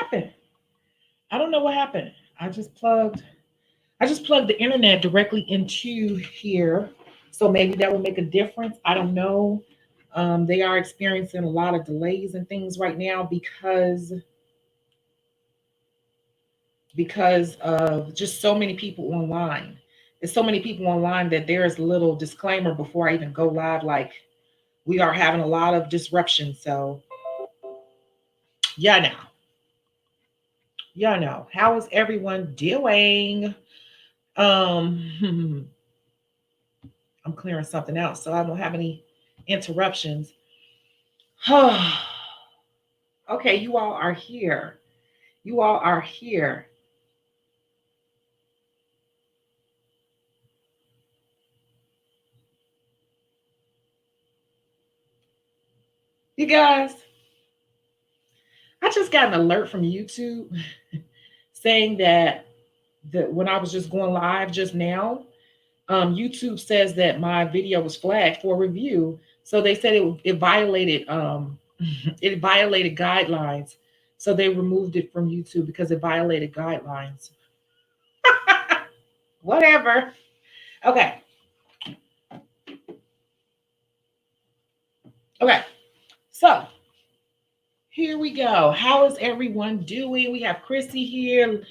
happened. I don't know what happened. I just plugged the internet directly into here. So maybe that will make a difference. I don't know. They are experiencing a lot of delays and things right now because of just so many people online. There's so many people online that there is a little disclaimer before I even go live. Like, we are having a lot of disruption. So yeah, now, how is everyone doing? I'm clearing something out so I don't have any interruptions. Okay, you all are here. You all are here. You guys, I just got an alert from YouTube saying that when I was just going live just now, YouTube says that my video was flagged for review. So they said it violated it violated guidelines. So they removed it from YouTube because it violated guidelines. Whatever. Okay. Okay. So here we go. How is everyone doing? We have Chrissy here.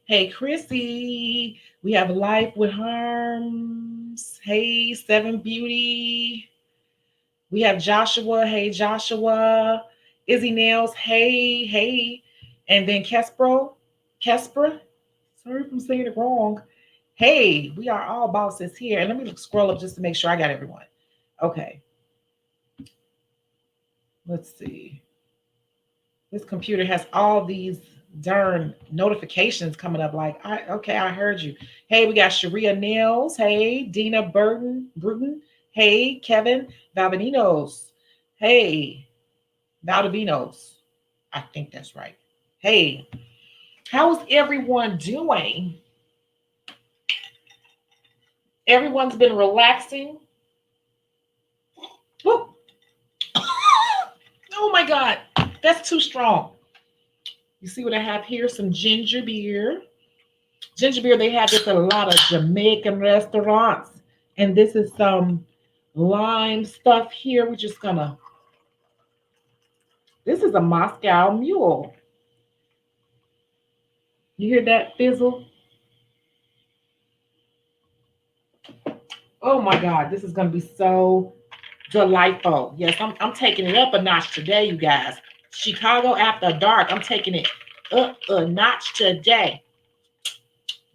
Hey, Chrissy. We have Life with Harms. Hey, Seven Beauty. We have Joshua. Hey, Joshua. Izzy Nails. Hey, hey. And then Kespra. Sorry if I'm saying it wrong. Hey, we are all bosses here. And let me scroll up just to make sure I got everyone. Okay. Let's see. This computer has all these darn notifications coming up. Like, I heard you. Hey, we got Sharia Nails. Hey, Dina Bruton. Hey, Kevin Valvaninos. Hey, Valdivinos. I think that's right. Hey, how's everyone doing? Everyone's been relaxing. Woo. Oh my God, that's too strong. You see what I have here? Some ginger beer. Ginger beer, they have this at a lot of Jamaican restaurants. And this is some lime stuff here. We're just gonna, this is a Moscow Mule. You hear that fizzle? Oh my God, this is gonna be so delightful. Yes, I'm taking it up a notch today, you guys. Chicago after dark. I'm taking it up a notch today.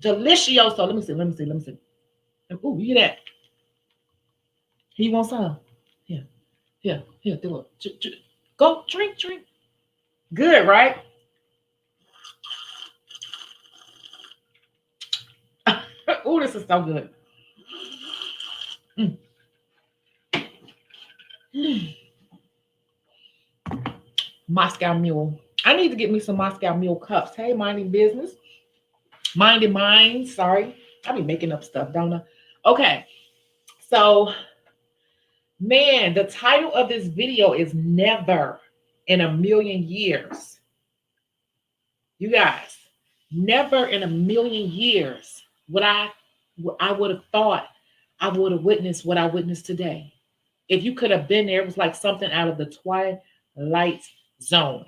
Delicioso. Let me see. Ooh, you hear that? He wants some. Here, here, do it. Go, drink. Good, right? Ooh, this is so good. Mm. Mm. Moscow Mule. I need to get me some Moscow Mule cups. Hey, minding business. Minding minds. Sorry. I be making up stuff, don't I? Okay. So, man, the title of this video is Never in a Million Years. You guys, never in a million years I would have thought I would have witnessed what I witnessed today. If you could have been there, it was like something out of the Twilight Zone.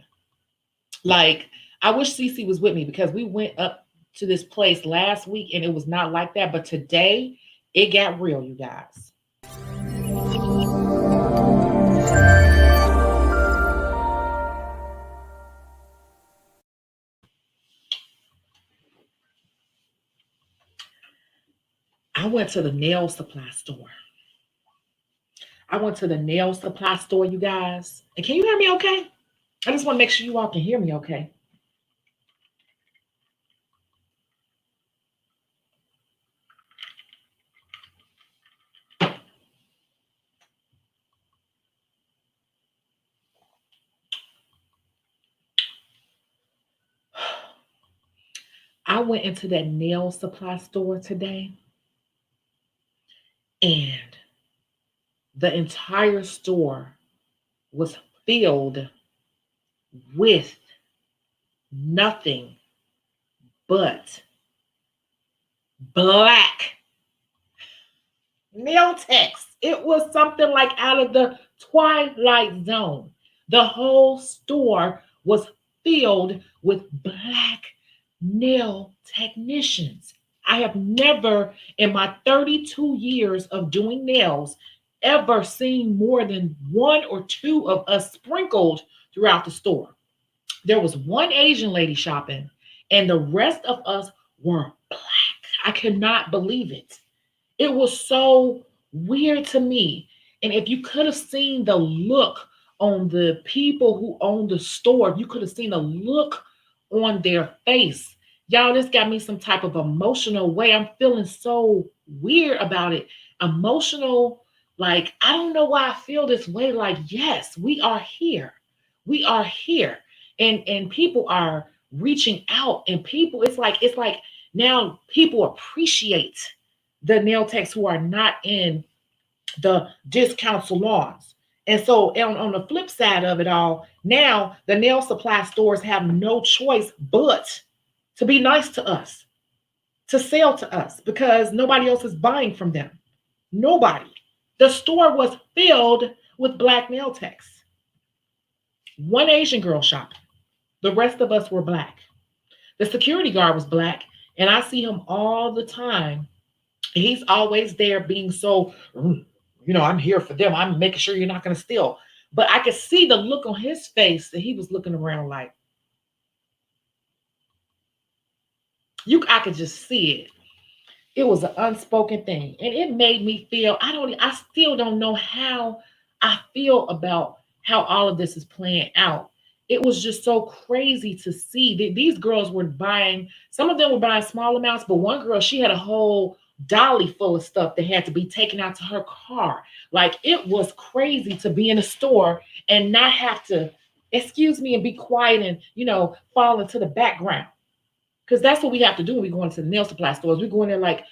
Like, I wish Cece was with me because we went up to this place last week and it was not like that. But today, it got real, you guys. I went to the nail supply store. You guys. And can you hear me okay? I just want to make sure you all can hear me okay. I went into that nail supply store today and the entire store was filled with nothing but black nail techs. It was something like out of the Twilight Zone. The whole store was filled with black nail technicians. I have never, in my 32 years of doing nails, ever seen more than one or two of us sprinkled throughout the store. There was one Asian lady shopping, and the rest of us were black. I could not believe it. It was so weird to me. And if you could have seen the look on the people who owned the store, if you could have seen the look on their face, y'all, this got me some type of emotional way. I'm feeling so weird about it. Emotional, like, I don't know why I feel this way. Like, yes, we are here. We are here. And people are reaching out, and people, it's like now people appreciate the nail techs who are not in the discount salons. And so on the flip side of it all, now the nail supply stores have no choice but to be nice to us, to sell to us, because nobody else is buying from them. Nobody. The store was filled with black nail techs. One Asian girl shopping. The rest of us were black. The security guard was black, and I see him all the time. He's always there being so, I'm here for them. I'm making sure you're not going to steal. But I could see the look on his face that he was looking around like, I could just see it. It was an unspoken thing. And it made me feel, I still don't know how I feel about how all of this is playing out. It was just so crazy to see that these girls were buying, some of them were buying small amounts, but one girl, she had a whole dolly full of stuff that had to be taken out to her car. Like, it was crazy to be in a store and not have to, excuse me, and be quiet and, fall into the background. Because that's what we have to do when we go into the nail supply stores. We go in there like,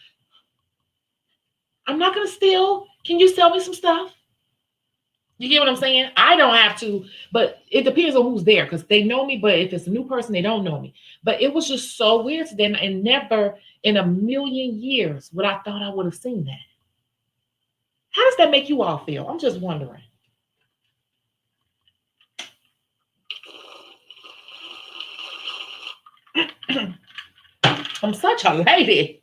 I'm not going to steal. Can you sell me some stuff? You get what I'm saying? I don't have to, but it depends on who's there, because they know me. But if it's a new person, they don't know me. But it was just so weird to them, and never in a million years would I thought I would have seen that. How does that make you all feel? I'm just wondering. I'm such a lady.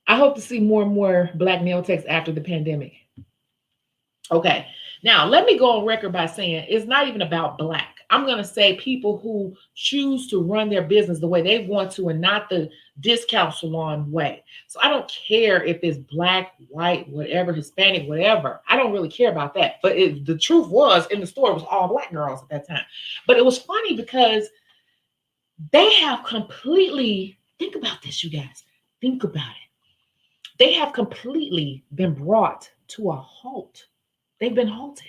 I hope to see more and more black nail techs after the pandemic. Okay, now let me go on record by saying it's not even about black. I'm going to say people who choose to run their business the way they want to and not the discount salon way. So I don't care if it's black, white, whatever, Hispanic, whatever. I don't really care about that. But the truth was, in the store, it was all black girls at that time. But it was funny because they have completely, think about this, you guys. Think about it. They have completely been brought to a halt. They've been halted.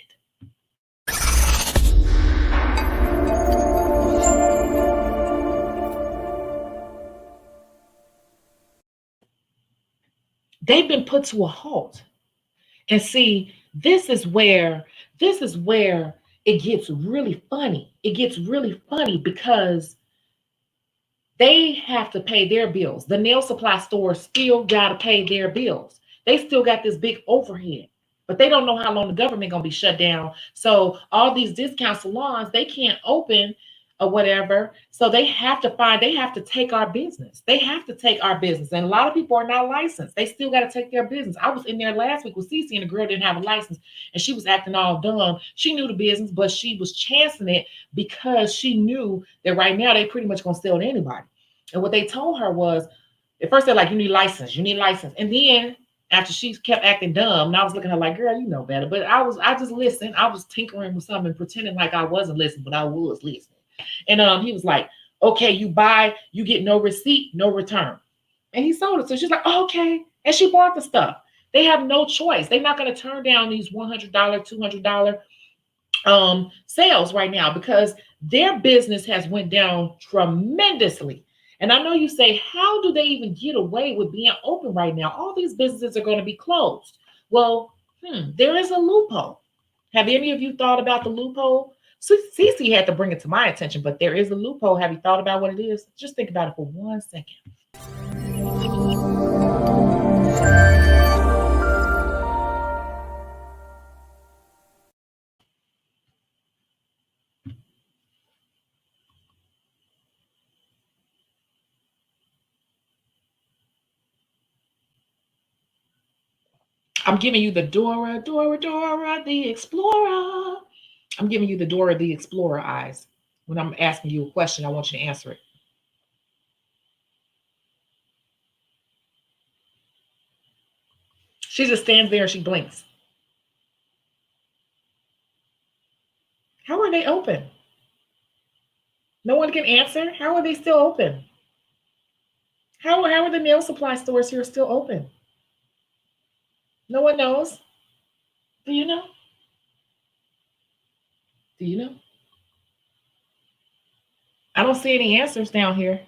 They've been put to a halt. And see, this is where it gets really funny. It gets really funny because they have to pay their bills. The nail supply store still got to pay their bills. They still got this big overhead, but they don't know how long the government going to be shut down. So all these discount salons, they can't open or whatever. So they have to take our business. They have to take our business. And a lot of people are not licensed. They still got to take their business. I was in there last week with Cece, and the girl didn't have a license, and she was acting all dumb. She knew the business, but she was chancing it because she knew that right now they pretty much going to sell to anybody. And what they told her was, at first they're like, you need license. And then after she kept acting dumb, and I was looking at her like, girl, you know better. But I just listened. I was tinkering with something, pretending like I wasn't listening, but I was listening. And he was like, okay, you buy, you get no receipt, no return. And he sold it. So she's like, oh, okay. And she bought the stuff. They have no choice. They're not going to turn down these $100, $200 sales right now because their business has went down tremendously. And I know you say, how do they even get away with being open right now? All these businesses are going to be closed. Well, There is a loophole. Have any of you thought about the loophole? Cece had to bring it to my attention, but there is a loophole. Have you thought about what it is? Just think about it for 1 second. I'm giving you the Dora the Explorer. I'm giving you the Dora the Explorer eyes. When I'm asking you a question, I want you to answer it. She just stands there and she blinks. How are they open? No one can answer. How are they still open? How are the nail supply stores here still open? No one knows. Do you know? Do you know? I don't see any answers down here.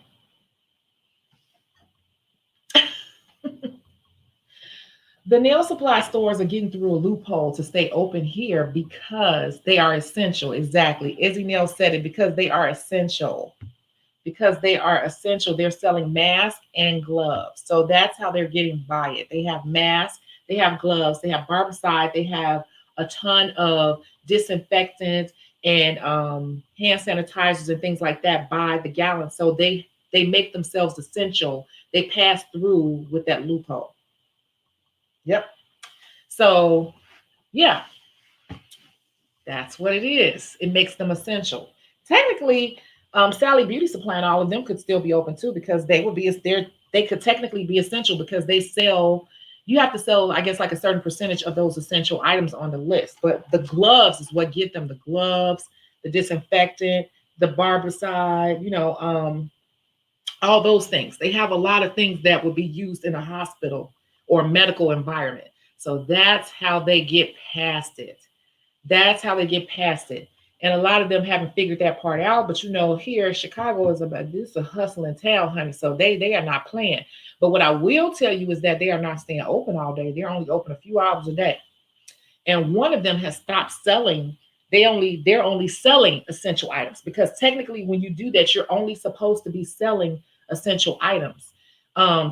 The nail supply stores are getting through a loophole to stay open here because they are essential. Exactly. Izzy Nail said it, because they are essential. Because they are essential. They're selling masks and gloves. So that's how they're getting by it. They have masks, they have gloves, they have barbicide, they have a ton of disinfectants and hand sanitizers and things like that by the gallon. So they make themselves essential. They pass through with that loophole. Yep. So, yeah, that's what it is. It makes them essential. Technically, Sally Beauty Supply and all of them could still be open too, because they would be they could technically be essential because they sell. You have to sell, I guess, like a certain percentage of those essential items on the list. But the gloves is what get them. The gloves, the disinfectant, the barbicide, all those things. They have a lot of things that would be used in a hospital or medical environment. So that's how they get past it. That's how they get past it. And a lot of them haven't figured that part out. But here Chicago is this is a hustling town, honey. So they are not playing. But what I will tell you is that they are not staying open all day. They're only open a few hours a day. And one of them has stopped selling. They're only selling essential items, because technically when you do that, you're only supposed to be selling essential items.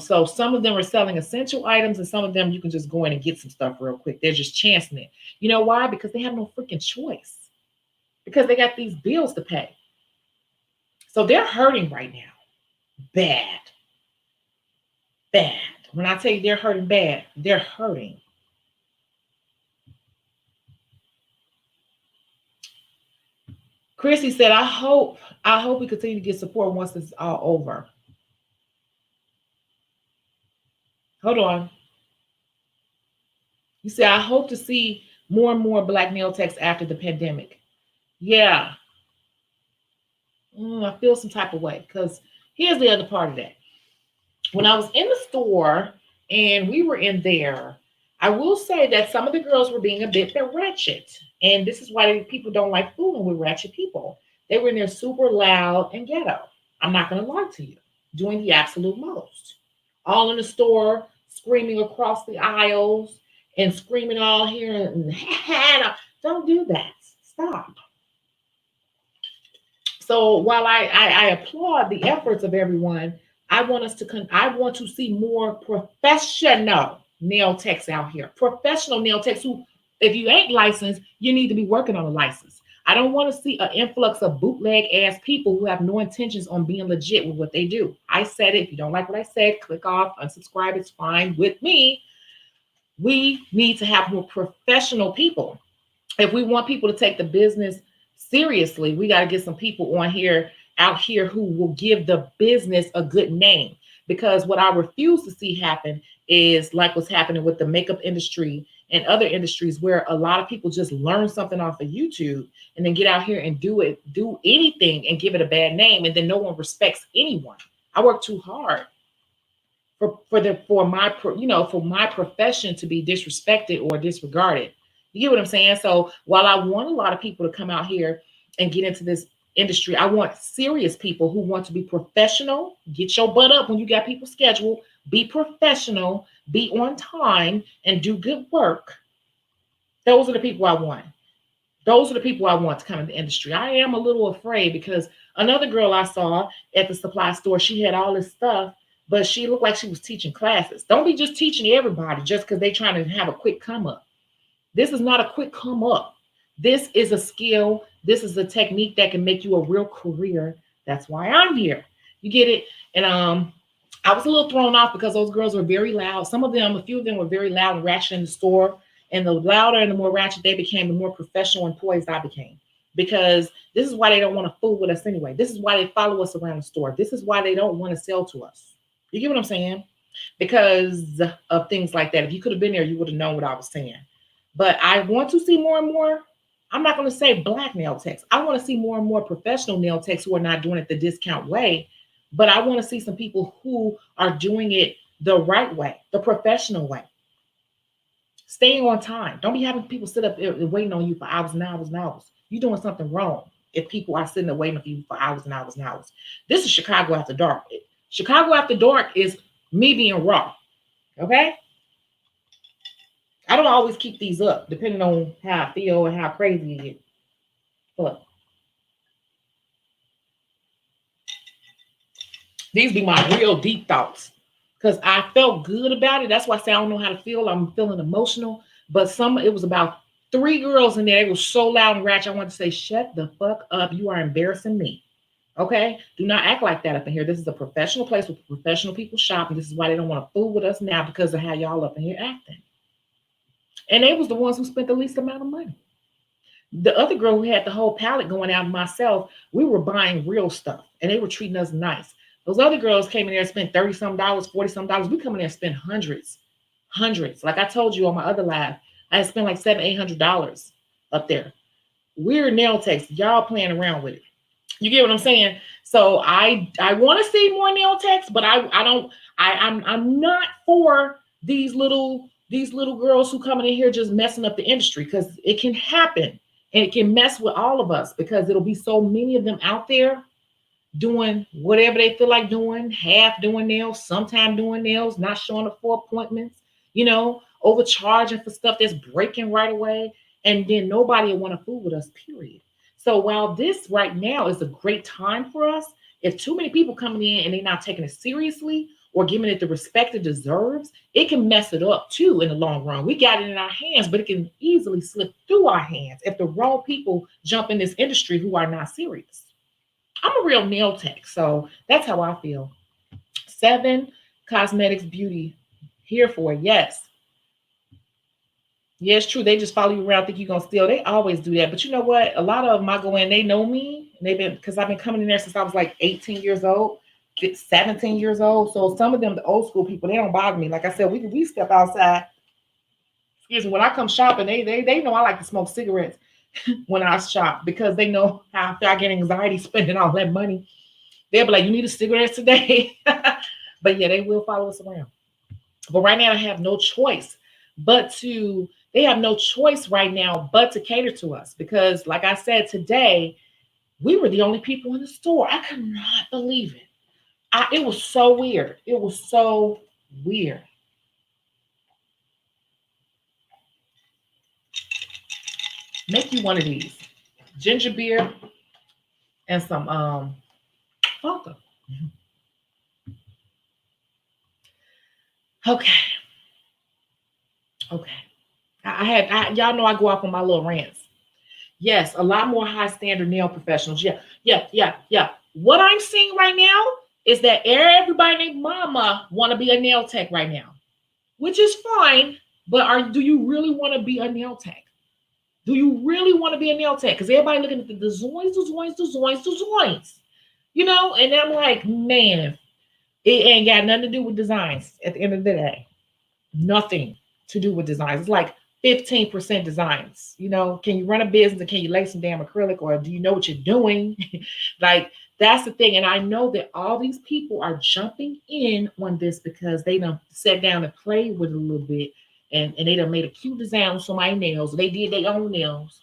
So some of them are selling essential items, and some of them you can just go in and get some stuff real quick. They're just chancing it. You know why? Because they have no freaking choice. Because they got these bills to pay. So they're hurting right now. Bad. Bad. When I tell you they're hurting bad, they're hurting. Chrissy said, I hope we continue to get support once this is all over. Hold on. You say, I hope to see more and more Black nail techs after the pandemic. Yeah. I feel some type of way, because here's the other part of that. When I was in the store and we were in there, I will say that some of the girls were being a bit ratchet. And this is why people don't like fooling with ratchet people. They were in there super loud and ghetto. I'm not going to lie to you. Doing the absolute most. All in the store, screaming across the aisles and screaming all here. And don't do that. Stop. So while I applaud the efforts of everyone, I want to see more professional nail techs out here. Professional nail techs who, if you ain't licensed, you need to be working on a license. I don't want to see an influx of bootleg ass people who have no intentions on being legit with what they do. I said it. If you don't like what I said, click off, unsubscribe. It's fine with me. We need to have more professional people. If we want people to take the business seriously, we got to get some people out here who will give the business a good name. Because what I refuse to see happen is like what's happening with the makeup industry and other industries, where a lot of people just learn something off of YouTube and then get out here and do anything and give it a bad name, and then no one respects anyone. I work too hard for my profession to be disrespected or disregarded. You get what I'm saying? So while I want a lot of people to come out here and get into this industry, I want serious people who want to be professional. Get your butt up when you got people scheduled. Be professional, be on time, and do good work. Those are the people I want. Those are the people I want to come in the industry. I am a little afraid because another girl I saw at the supply store, she had all this stuff, but she looked like she was teaching classes. Don't be just teaching everybody just because they're trying to have a quick come up. This is not a quick come up. This is a skill. This is a technique that can make you a real career. That's why I'm here. You get it? And I was a little thrown off because those girls were very loud. Some of them, a few of them were very loud and ratchet in the store. And the louder and the more ratchet they became, the more professional and poised I became. Because this is why they don't want to fool with us anyway. This is why they follow us around the store. This is why they don't want to sell to us. You get what I'm saying? Because of things like that. If you could have been there, you would have known what I was saying. But I want to see more and more. I'm not going to say black nail techs. I want to see more and more professional nail techs who are not doing it the discount way. But I want to see some people who are doing it the right way, the professional way. Staying on time. Don't be having people sit up there waiting on you for hours and hours and hours. You're doing something wrong if people are sitting there waiting for you for hours and hours and hours. This is Chicago after dark. Chicago after dark is me being raw. Okay? I don't always keep these up, depending on how I feel and how crazy it is. But these be my real deep thoughts. Because I felt good about it. That's why I say I don't know how to feel. I'm feeling emotional. But it was about 3 girls in there. They were so loud and ratchet. I wanted to say, shut the fuck up. You are embarrassing me. Okay? Do not act like that up in here. This is a professional place with professional people shopping. This is why they don't want to fool with us now because of how y'all up in here acting. And they was the ones who spent the least amount of money. The other girl who had the whole palette going out, myself, we were buying real stuff. And they were treating us nice. Those other girls came in there and spent $30-some, $40-some. We come in there and spend hundreds. Like I told you on my other live, I had spent like $700-800 up there. We're nail techs. Y'all playing around with it. You get what I'm saying? So I want to see more nail techs, but I'm not for these little girls who coming in here just messing up the industry, because it can happen and it can mess with all of us because it'll be so many of them out there doing whatever they feel like doing, half doing nails, sometime doing nails, not showing up for appointments, overcharging for stuff that's breaking right away. And then nobody will want to fool with us, period. So while this right now is a great time for us, if too many people coming in and they're not taking it seriously or giving it the respect it deserves, it can mess it up too in the long run. We got it in our hands, but it can easily slip through our hands if the wrong people jump in this industry who are not serious. I'm a real nail tech, so that's how I feel. 7 Cosmetics Beauty, here for it. Yes. Yeah, it's true. They just follow you around, think you're gonna steal. They always do that. But you know what? A lot of them, I go in, they know me. And because I've been coming in there since I was like 18 years old, 17 years old. So some of them, the old school people, they don't bother me. Like I said, we step outside. Excuse me, when I come shopping, they know I like to smoke cigarettes when I shop, because they know how I get anxiety spending all that money. They'll be like, you need a cigarette today? But yeah, they will follow us around. But right now, they have no choice right now but to cater to us, because like I said, today we were the only people in the store. I could not believe it. It was so weird. It was so weird. Make you one of these. Ginger beer and some vodka. Okay. Y'all know I go off on my little rants. Yes, a lot more high standard nail professionals. Yeah. What I'm seeing right now is that everybody named mama want to be a nail tech right now, which is fine. But do you really want to be a nail tech? Do you really want to be a nail tech? Because everybody looking at the designs. And I'm like, man, it ain't got nothing to do with designs at the end of the day. Nothing to do with designs. It's like 15% designs. Can you run a business, and can you lay some damn acrylic, or do you know what you're doing? Like, that's the thing. And I know that all these people are jumping in on this because they done sat down and played with it a little bit, and they done made a cute design on somebody's nails. They did their own nails,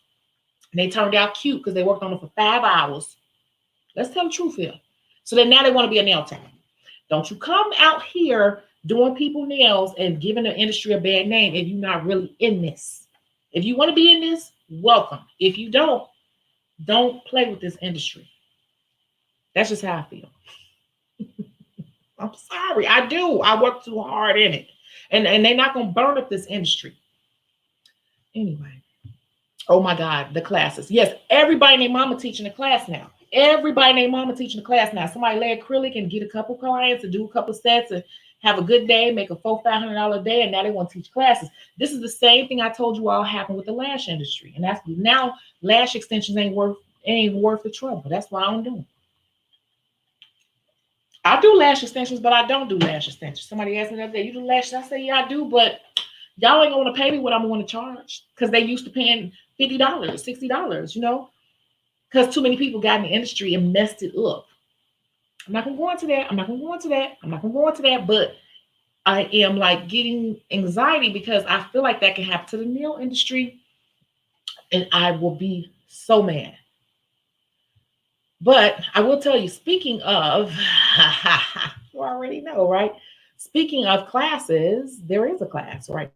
and they turned out cute because they worked on them for 5 hours. Let's tell the truth here. So then now they want to be a nail tech. Don't you come out here doing people nails and giving the industry a bad name if you're not really in this. If you want to be in this, welcome. If you don't play with this industry. That's just how I feel. I'm sorry. I do. I work too hard in it. And they're not gonna burn up this industry. Anyway. Oh my God, the classes. Yes, everybody and their mama teaching the class now. Everybody and their mama teaching the class now. Somebody lay acrylic and get a couple clients and do a couple sets and have a good day, make a $400-$500 a day, and now they want to teach classes. This is the same thing I told you all happened with the lash industry. And that's now lash extensions ain't even worth the trouble. That's why I don't do them. I do lash extensions, but I don't do lash extensions. Somebody asked me the other day, you do lashes? I say, yeah, I do, but y'all ain't gonna pay me what I'm gonna charge because they used to paying $50, $60, because too many people got in the industry and messed it up. I'm not gonna go into that. But I am like getting anxiety because I feel like that can happen to the nail industry, and I will be so mad. But I will tell you, speaking of, you already know, right? Speaking of classes, there is a class, right?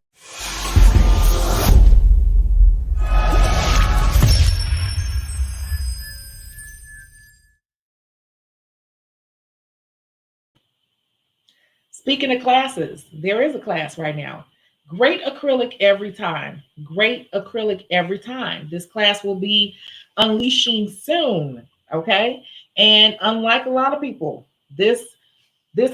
Speaking of classes, there is a class right now. Great acrylic every time. Great acrylic every time. This class will be unleashing soon. Okay. And unlike a lot of people, this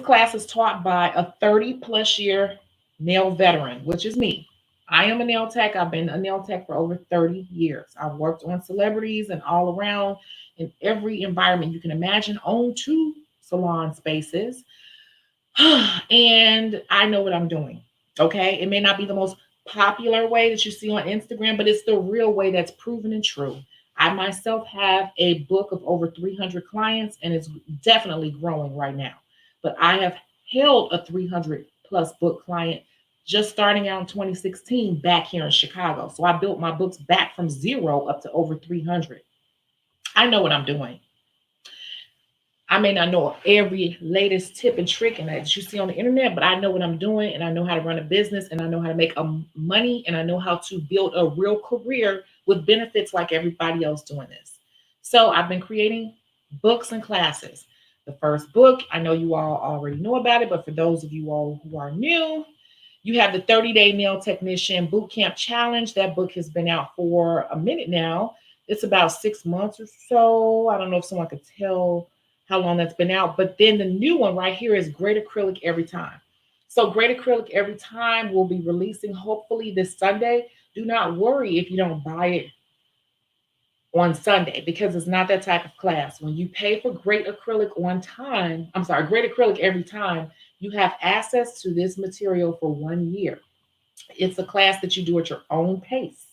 class is taught by a 30+ year nail veteran, which is me. I am a nail tech. I've been a nail tech for over 30 years. I've worked on celebrities and all around in every environment you can imagine, own 2 salon spaces. And I know what I'm doing. Okay. It may not be the most popular way that you see on Instagram, but it's the real way that's proven and true. I myself have a book of over 300 clients, and it's definitely growing right now. But I have held a 300 plus book client just starting out in 2016 back here in Chicago. So I built my books back from 0 up to over 300. I know what I'm doing. I may not know every latest tip and trick and that you see on the internet, but I know what I'm doing, and I know how to run a business, and I know how to make money, and I know how to build a real career with benefits like everybody else doing this. So I've been creating books and classes. The first book, I know you all already know about it, but for those of you all who are new, you have the 30-day nail technician bootcamp challenge. That book has been out for a minute now. It's about 6 months or so. I don't know if someone could tell how long that's been out. But then the new one right here is Great Acrylic Every Time. So Great Acrylic Every Time will be releasing hopefully this Sunday. Do not worry if you don't buy it on Sunday, because it's not that type of class. When you pay for Great Acrylic Great Acrylic Every Time, you have access to this material for 1 year. It's a class that you do at your own pace.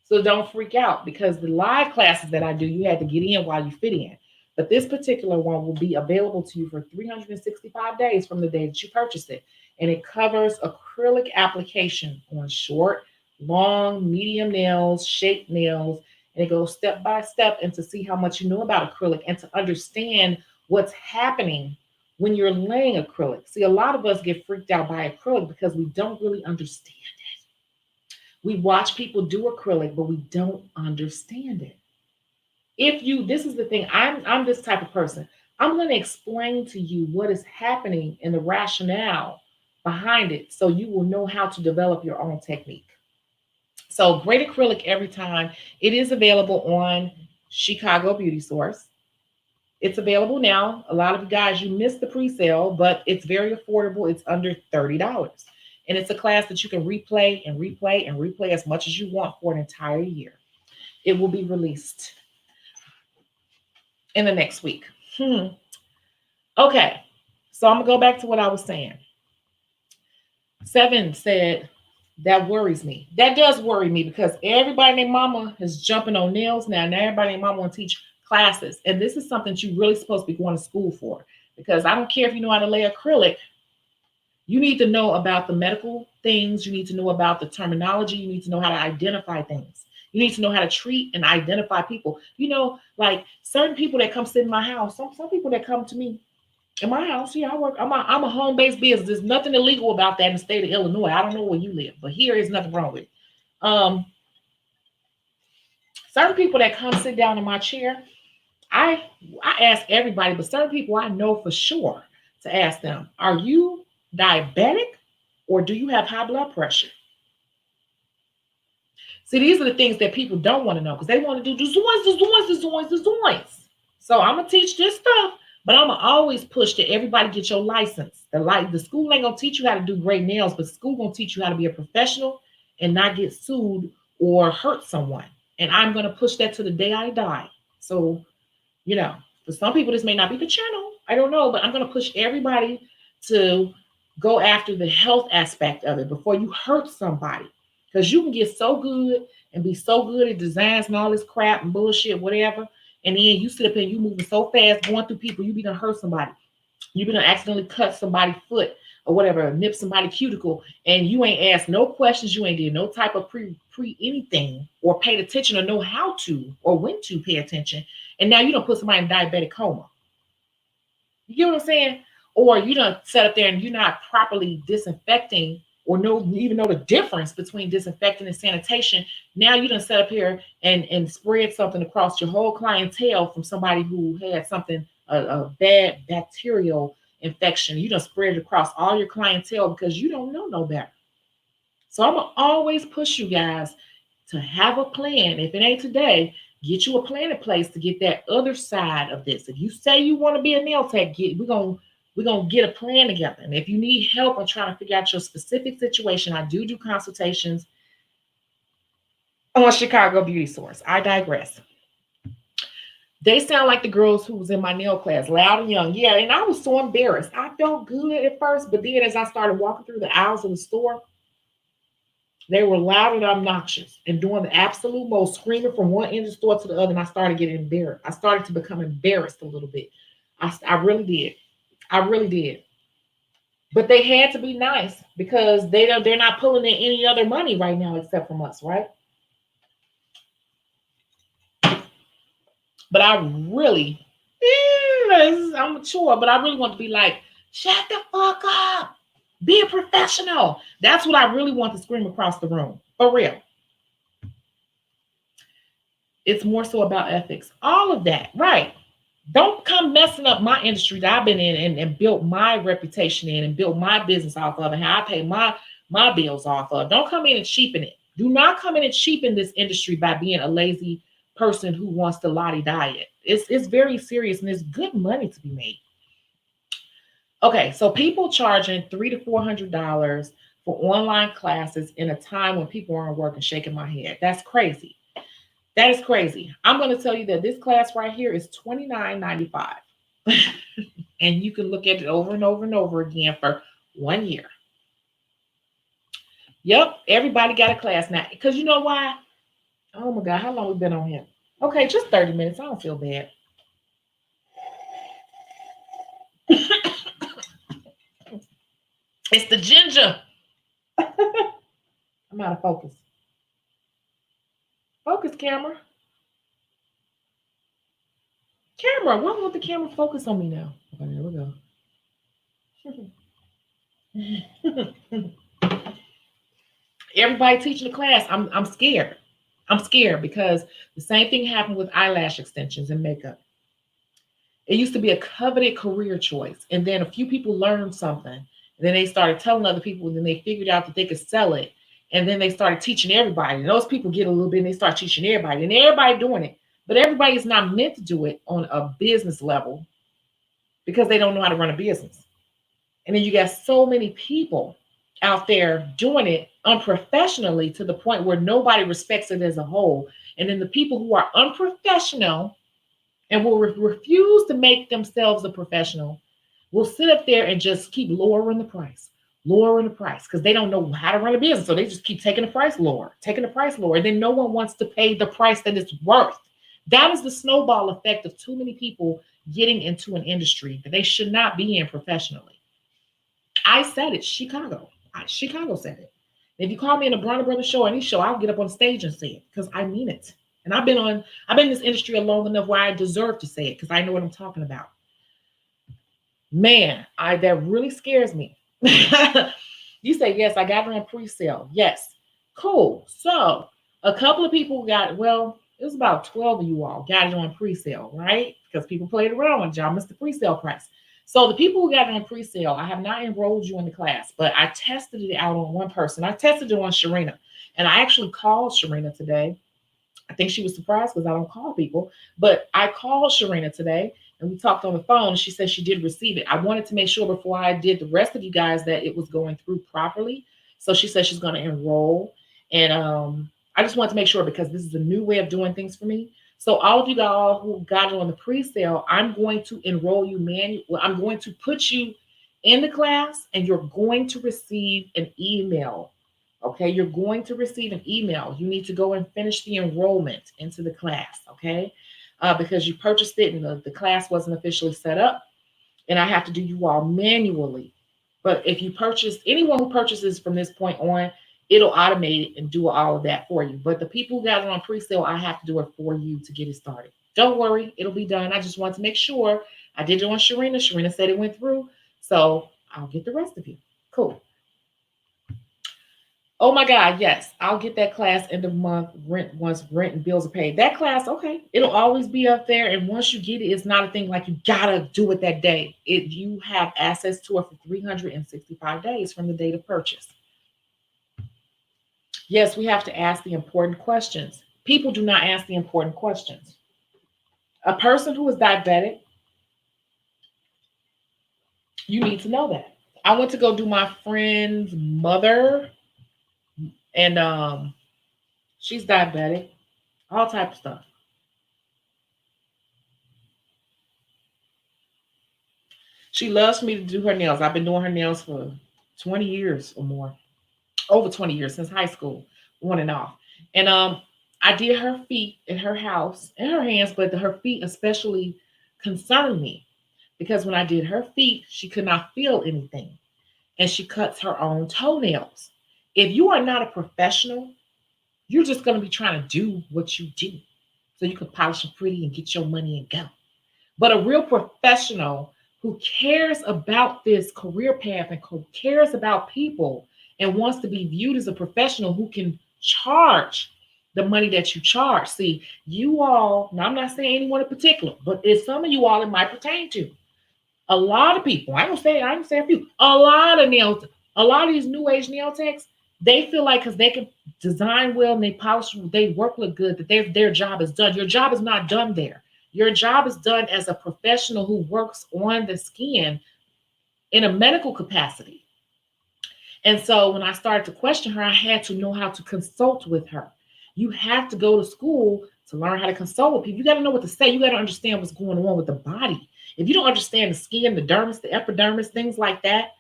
So don't freak out, because the live classes that I do, you had to get in while you fit in. But this particular one will be available to you for 365 days from the day that you purchase it. And it covers acrylic application on short, long, medium nails, shaped nails. And it goes step by step, and to see how much you know about acrylic and to understand what's happening when you're laying acrylic. See, a lot of us get freaked out by acrylic because we don't really understand it. We watch people do acrylic, but we don't understand it. This is the thing, I'm this type of person. I'm going to explain to you what is happening and the rationale behind it, so you will know how to develop your own technique. So Great Acrylic Every Time, it is available on Chicago Beauty Source. It's available now. A lot of you guys, you missed the pre-sale, but it's very affordable. It's under $30. And it's a class that you can replay and replay and replay as much as you want for an entire year. It will be released in the next week. Okay, so I'm gonna go back to what I was saying. 7 said, that worries me. That does worry me, because everybody named mama is jumping on nails now. Now everybody named mama want to teach classes. And this is something that you're really supposed to be going to school for, because I don't care if you know how to lay acrylic. You need to know about the medical things. You need to know about the terminology. You need to know how to identify things. You need to know how to treat and identify people. Like certain people that come sit in my house, some people that come to me in my house, I work, I'm a home-based business. There's nothing illegal about that in the state of Illinois. I don't know where you live, but here is nothing wrong with it. Certain people that come sit down in my chair, I I ask everybody, but certain people I know for sure to ask them, are you diabetic or do you have high blood pressure? See, these are the things that people don't want to know because they want to do the zoinks, the zoinks, the zoinks, the zoinks. So I'm gonna teach this stuff, but I'm gonna always push that everybody get your license. The school ain't gonna teach you how to do great nails, but school gonna teach you how to be a professional and not get sued or hurt someone. And I'm gonna push that to the day I die. So you know, for some people, this may not be the channel. I don't know, but I'm going to push everybody to go after the health aspect of it before you hurt somebody. Because you can get so good and be so good at designs and all this crap and bullshit, whatever. And then you sit up and you moving so fast, going through people, you be gonna hurt somebody. You be gonna accidentally cut somebody's foot or whatever, nip somebody's cuticle, and you ain't asked no questions, you ain't did no type of pre anything or paid attention or know how to or when to pay attention. And now you don't put somebody in diabetic coma. You get what I'm saying? Or you don't set up there and you're not properly disinfecting or even know the difference between disinfecting and sanitation. Now you done set up here and spread something across your whole clientele from somebody who had something, a bad bacterial infection. You done spread it across all your clientele because you don't know no better. So I'm gonna always push you guys to have a plan. If it ain't today, get you a plan in place to get that other side of this. If you say you want to be a nail tech, we're gonna get a plan together. And if you need help on trying to figure out your specific situation, I do consultations on Chicago Beauty Source. I digress. They sound like the girls who was in my nail class, loud and young. Yeah, and I was so embarrassed. I felt good at first, but then as I started walking through the aisles of the store, they were loud and obnoxious and doing the absolute most, screaming from one end of the store to the other. And I started getting embarrassed. I started to become embarrassed a little bit. I really did. I really did. But they had to be nice because they're not pulling in any other money right now except from us, right? But I really, I'm mature, but I really want to be like, shut the fuck up. Be a professional. That's what I really want to scream across the room. For real. It's more so about ethics. All of that, right? Don't come messing up my industry that I've been in and built my reputation in and built my business off of and how I pay my bills off of. Don't come in and cheapen it. Do not come in and cheapen this industry by being a lazy person who wants to lottie diet. It's very serious and there's good money to be made. Okay, so people charging $300 to $400 for online classes in a time when people aren't working, shaking my head. That's crazy. That is crazy. I'm going to tell you that this class right here is $29.95. And you can look at it over and over and over again for 1 year. Yep, everybody got a class now. Because you know why? Oh my God, how long we been on here? Okay, just 30 minutes. I don't feel bad. It's the ginger. I'm out of focus. Focus, camera. Camera, why won't the camera focus on me now? Okay, there we go. Everybody teaching the class, I'm scared. I'm scared because the same thing happened with eyelash extensions and makeup. It used to be a coveted career choice. And then a few people learned something. And then they started telling other people, and then they figured out that they could sell it. And then they started teaching everybody. And those people get a little bit and they start teaching everybody. And everybody doing it. But everybody is not meant to do it on a business level because they don't know how to run a business. And then you got so many people out there doing it unprofessionally to the point where nobody respects it as a whole. And then the people who are unprofessional and will refuse to make themselves a professional will sit up there and just keep lowering the price because they don't know how to run a business. So they just keep taking the price lower. And then no one wants to pay the price that it's worth. That is the snowball effect of too many people getting into an industry that they should not be in professionally. I said it, Chicago. Chicago said it. If you call me in a Bronner Brothers show or any show, I'll get up on stage and say it because I mean it. And I've been in this industry long enough where I deserve to say it because I know what I'm talking about. Man, that really scares me. You say, yes, I got it on pre-sale. Yes. Cool. So a couple of people got, well, It was about 12 of you all got it on pre-sale, right? Because people played around with y'all missed the pre-sale price. So the people who got it on pre-sale, I have not enrolled you in the class, but I tested it out on one person. I tested it on Sharina, and I actually called Sharina today. I think she was surprised because I don't call people, but I called Sharina today and we talked on the phone. And she said she did receive it. I wanted to make sure before I did the rest of you guys that it was going through properly. So she said she's going to enroll. And I just wanted to make sure because this is a new way of doing things for me. So all of you all who got it on the pre-sale, I'm going to enroll you manually. I'm going to put you in the class and you're going to receive an email. Okay, you're going to receive an email. You need to go and finish the enrollment into the class, okay? Because you purchased it and the class wasn't officially set up, and I have to do you all manually. But if you purchase, anyone who purchases from this point on, it'll automate it and do all of that for you. But the people who got it on pre-sale, I have to do it for you to get it started. Don't worry, it'll be done. I just want to make sure I did it on Sharina. Sharina said it went through, so I'll get the rest of you. Cool. Oh my God, yes. I'll get that class end of month rent once rent and bills are paid. That class, okay, it'll always be up there. And once you get it, it's not a thing like you gotta do it that day. You have access to it for 365 days from the date of purchase. Yes, we have to ask the important questions. People do not ask the important questions. A person who is diabetic, you need to know that. I went to go do my friend's mother, and she's diabetic, all type of stuff. She loves me to do her nails. I've been doing her nails for 20 years or more, over 20 years since high school, on and off. And I did her feet in her house and her hands, but her feet especially concerned me because when I did her feet, she could not feel anything, and she cuts her own toenails. If you are not a professional, you're just going to be trying to do what you do so you can polish them pretty and get your money and go. But a real professional who cares about this career path and cares about people and wants to be viewed as a professional who can charge the money that you charge. See, you all, now I'm not saying anyone in particular, but it's some of you all it might pertain to. A lot of people, I don't say a few, a lot of nails, a lot of these new age nail techs, they feel like because they can design well and they polish, they work look good, that their job is done. Your job is not done there. Your job is done as a professional who works on the skin in a medical capacity. And so when I started to question her, I had to know how to consult with her. You have to go to school to learn how to consult with people. You got to know what to say. You got to understand what's going on with the body. If you don't understand the skin, the dermis, the epidermis, things like that,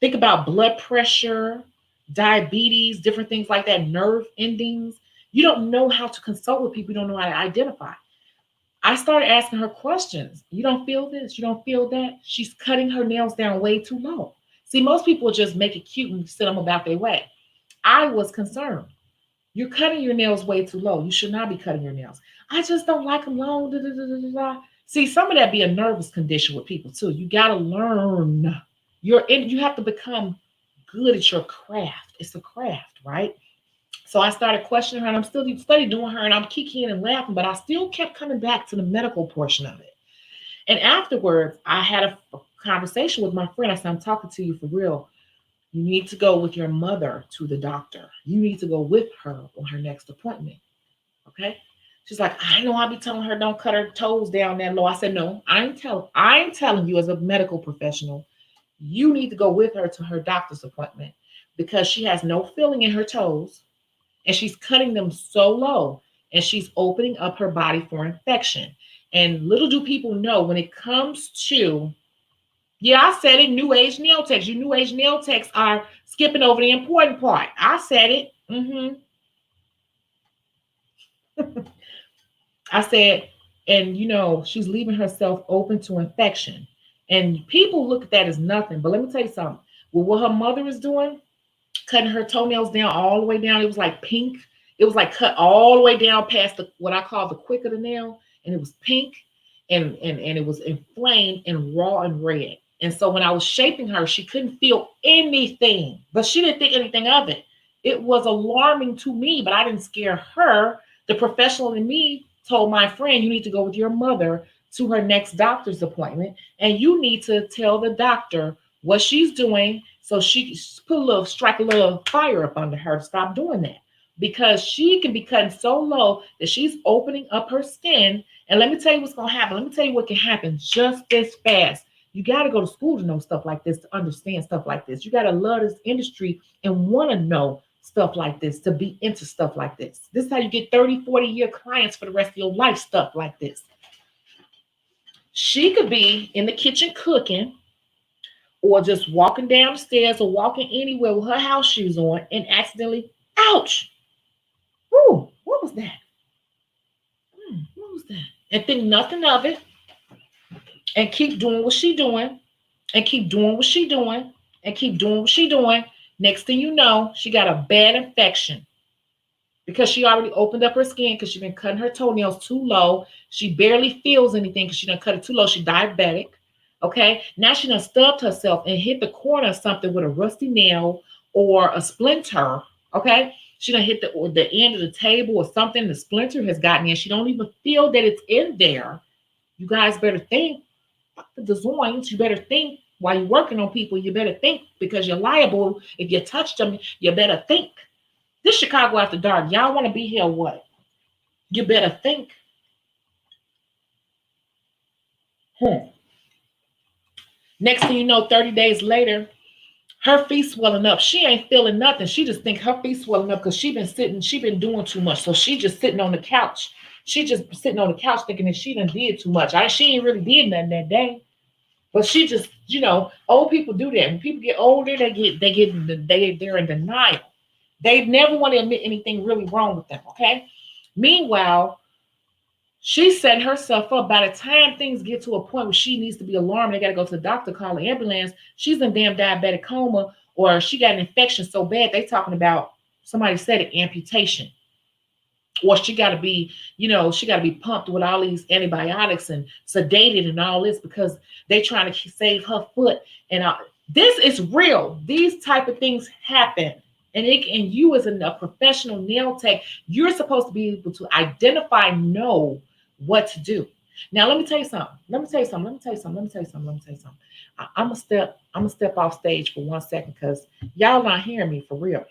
think about blood pressure, diabetes, different things like that, nerve endings. You don't know how to consult with people. You don't know how to identify. I started asking her questions. You don't feel this? You don't feel that? She's cutting her nails down way too low. See, most people just make it cute and send them about their way. I was concerned. You're cutting your nails way too low. You should not be cutting your nails. I just don't like them long. Da, da, da, da, da. See, some of that be a nervous condition with people too. You got to learn. You have to become good at your craft. It's a craft, right? So I started questioning her, and I'm still studying doing her, and I'm kikiing and laughing, but I still kept coming back to the medical portion of it. And afterwards, I had a conversation with my friend. I said, I'm talking to you for real. You need to go with your mother to the doctor. You need to go with her on her next appointment. Okay? She's like, I know I'll be telling her don't cut her toes down that low. I said, no, I'm telling you as a medical professional, you need to go with her to her doctor's appointment because she has no feeling in her toes and she's cutting them so low and she's opening up her body for infection. And little do people know when it comes to, yeah, I said it, new age nail techs. You new age nail techs are skipping over the important part. I said it. I said, and she's leaving herself open to infection. And people look at that as nothing. But let me tell you something. Well, what her mother is doing, cutting her toenails down all the way down. It was like pink. It was like cut all the way down past what I call the quick of the nail. And it was pink and it was inflamed and raw and red. And so when I was shaping her, she couldn't feel anything, but she didn't think anything of it. It was alarming to me, but I didn't scare her The professional in me told my friend, you need to go with your mother to her next doctor's appointment, and you need to tell the doctor what she's doing so she put a little strike a little fire up under her to stop doing that. Because she can be cutting so low that she's opening up her skin. And let me tell you what's gonna happen. Let me tell you what can happen just this fast. You got to go to school to know stuff like this, to understand stuff like this. You got to love this industry and want to know stuff like this, to be into stuff like this. This is how you get 30, 40-year clients for the rest of your life, stuff like this. She could be in the kitchen cooking or just walking down the stairs or walking anywhere with her house shoes on and accidentally, ouch, ooh, what was that? What was that? And think nothing of it and keep doing what she doing and keep doing what she doing and keep doing what she doing. Next thing you know, she got a bad infection because she already opened up her skin because she's been cutting her toenails too low. She barely feels anything because she done cut it too low. She diabetic. Okay. Now she done stubbed herself and hit the corner of something with a rusty nail or a splinter. Okay. She done hit the end of the table or something. The splinter has gotten in. She don't even feel that it's in there. You guys better think. The designs, you better think while you're working on people. You better think because you're liable. If you touch them, you better think. This Chicago After Dark, y'all want to be here? What? You better think. Next thing you know, 30 days later, her feet swelling up. She ain't feeling nothing. She just think her feet swelling up because she been doing too much. So she just sitting on the couch. She just sitting on the couch thinking that she done did too much. She ain't really did nothing that day. But she just, old people do that. When people get older, they're in denial. They never want to admit anything really wrong with them. Okay. Meanwhile, she's setting herself up. By the time things get to a point where she needs to be alarmed, they got to go to the doctor, call the ambulance. She's in damn diabetic coma, or she got an infection so bad they talking about, somebody said it, amputation. Or she got to be, she got to be pumped with all these antibiotics and sedated and all this because they trying to save her foot. And this is real. These type of things happen. And you as a professional nail tech, you're supposed to be able to identify, know what to do. Now, let me tell you something. I'm gonna step off stage for 1 second because y'all not hearing me for real.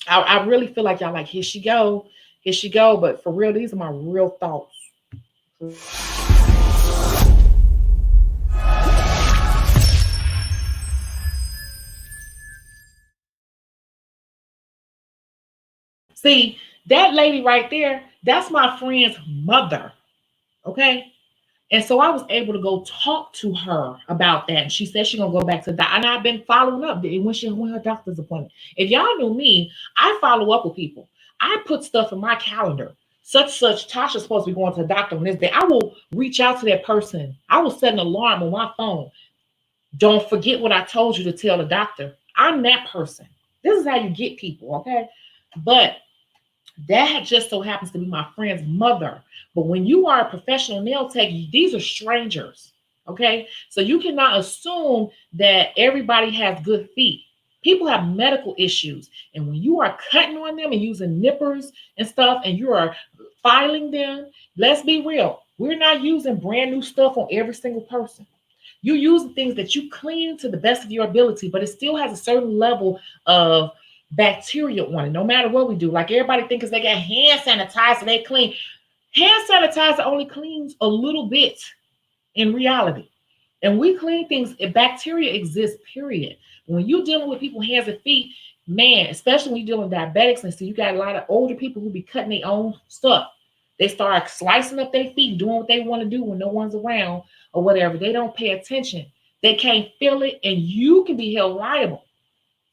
I really feel like y'all like, here she go. But for real, these are my real thoughts. See, that lady right there, that's my friend's mother. Okay. And so I was able to go talk to her about that. And she said she's going to go back to that. And I've been following up when her doctor's appointment. If y'all knew me, I follow up with people. I put stuff in my calendar. Such, Tasha's supposed to be going to the doctor on this day. I will reach out to that person. I will set an alarm on my phone. Don't forget what I told you to tell the doctor. I'm that person. This is how you get people, okay? But that just so happens to be my friend's mother. But when you are a professional nail tech, these are strangers. Okay. So you cannot assume that everybody has good feet. People have medical issues. And when you are cutting on them and using nippers and stuff, and you are filing them, let's be real. We're not using brand new stuff on every single person. You're using things that you clean to the best of your ability, but it still has a certain level of bacteria on it, no matter what we do. Like everybody thinks they got hand sanitizer, they clean. Hand sanitizer only cleans a little bit in reality. And we clean things, bacteria exists, period. When you're dealing with people's hands and feet, man, especially when you're dealing with diabetics, and so you got a lot of older people who be cutting their own stuff. They start slicing up their feet, doing what they want to do when no one's around or whatever. They don't pay attention. They can't feel it, and you can be held liable.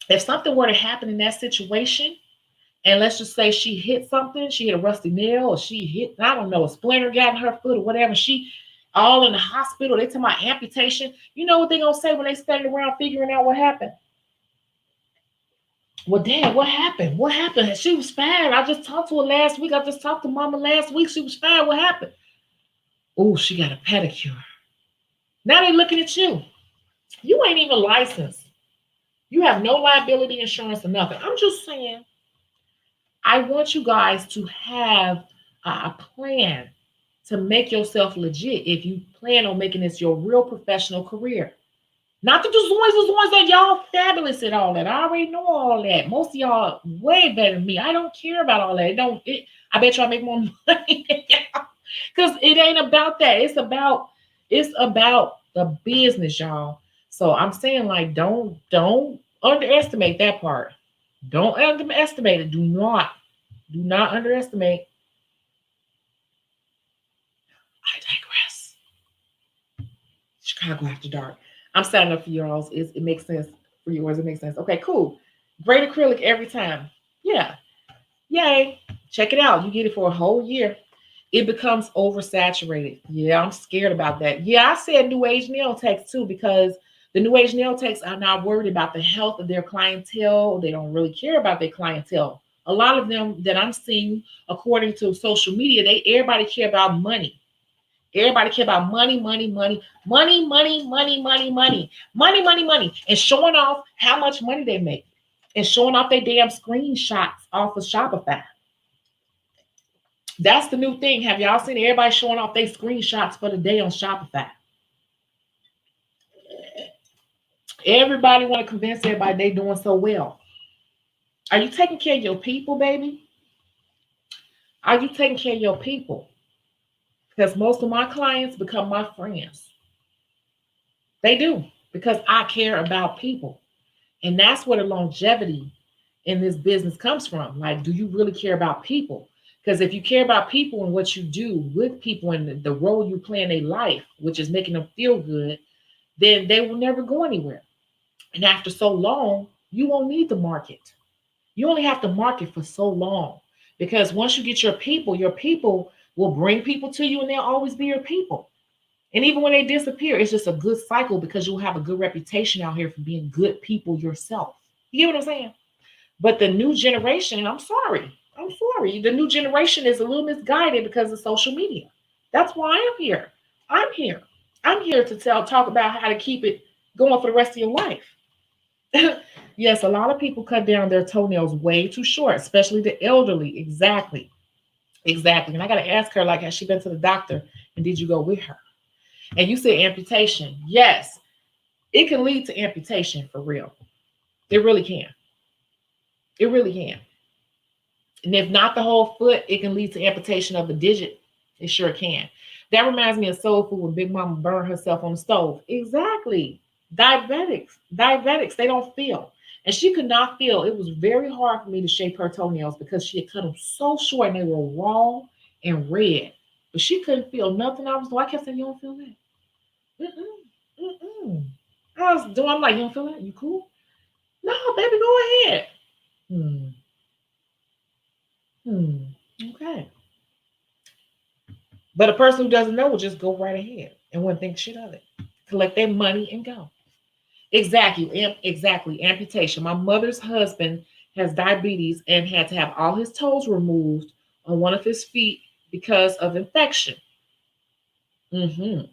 If something were to happen in that situation, and let's just say she hit something, she hit a rusty nail, or she hit, I don't know, a splinter got in her foot or whatever, she all in the hospital, they talking about amputation. You know what they're going to say when they standing around figuring out what happened? Well, Dad, what happened? What happened? She was fine. I just talked to her last week. I just talked to Mama last week. She was fine. What happened? Oh, she got a pedicure. Now they looking at you. You ain't even licensed. You have no liability insurance or nothing. I'm just saying, I want you guys to have a plan to make yourself legit if you plan on making this your real professional career. Not that the ones that y'all fabulous at all that. I already know all that. Most of y'all way better than me. I don't care about all that. I bet y'all make more money than y'all. Because it ain't about that. It's about the business, y'all. So I'm saying, like, don't underestimate that part. Don't underestimate it. Do not underestimate. I digress. Chicago After Dark. I'm signing up for y'all's. It makes sense for yours. It makes sense. Okay, cool. Great acrylic every time. Yeah. Yay. Check it out. You get it for a whole year. It becomes oversaturated. Yeah, I'm scared about that. Yeah, I said new age nail techs too, because the new age nail techs are not worried about the health of their clientele. They don't really care about their clientele. A lot of them that I'm seeing, according to social media, everybody care about money. Everybody care about money, money, money, money, money, money, money, money, money, money, money, and showing off how much money they make, and showing off their damn screenshots off of Shopify. That's the new thing. Have y'all seen everybody showing off their screenshots for the day on Shopify? Everybody want to convince everybody they doing so well. Are you taking care of your people, baby? Are you taking care of your people? Because most of my clients become my friends. They do, because I care about people. And that's where the longevity in this business comes from. Like, do you really care about people? Because if you care about people and what you do with people and the role you play in their life, which is making them feel good, then they will never go anywhere. And after so long, you won't need to market. You only have to market for so long, because once you get your people will bring people to you, and they'll always be your people. And even when they disappear, it's just a good cycle, because you'll have a good reputation out here for being good people yourself. You get what I'm saying? But the new generation, I'm sorry. I'm sorry. The new generation is a little misguided because of social media. That's why I'm here. I'm here. I'm here to talk about how to keep it going for the rest of your life. Yes, a lot of people cut down their toenails way too short, especially the elderly. Exactly. Exactly. And I got to ask her, like, has she been to the doctor? And did you go with her? And you said amputation. Yes, it can lead to amputation for real. It really can. It really can. And if not the whole foot, it can lead to amputation of a digit. It sure can. That reminds me of soul food when Big Mama burned herself on the stove. Exactly. Diabetics, they don't feel. And she could not feel. It was very hard for me to shape her toenails because she had cut them so short and they were raw and red. But she couldn't feel nothing I was doing. I kept saying, you don't feel that? Mm-mm. Mm-mm. I was doing, I'm like, you don't feel that? You cool? No, baby, go ahead. Hmm. Hmm. Okay. But a person who doesn't know will just go right ahead and wouldn't think shit of it. Collect their money and go. Exactly. Exactly. Amputation. My mother's husband has diabetes and had to have all his toes removed on one of his feet because of infection. Mhm.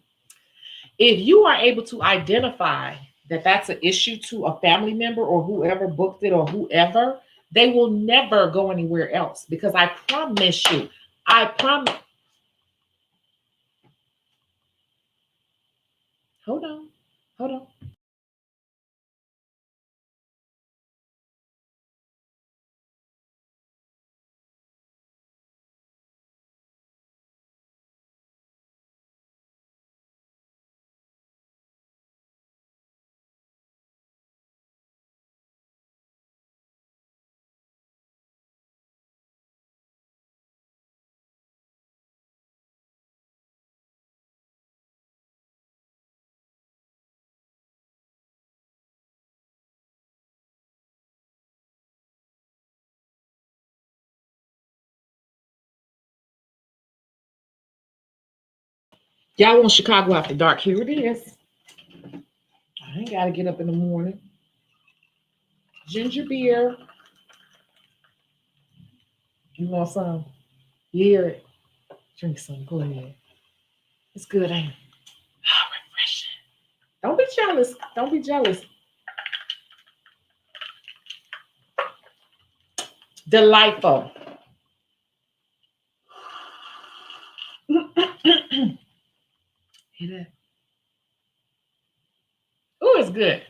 If you are able to identify that that's an issue to a family member or whoever booked it or whoever, they will never go anywhere else, because I promise you, I promise. Hold on. Hold on. Y'all want Chicago After Dark? Here it is. I ain't got to get up in the morning. Ginger beer. You want some? You hear it? Drink some. Go ahead. It's good, ain't it? Ah, refreshing. Don't be jealous. Don't be jealous. Delightful. Hear that? Oh, it's good.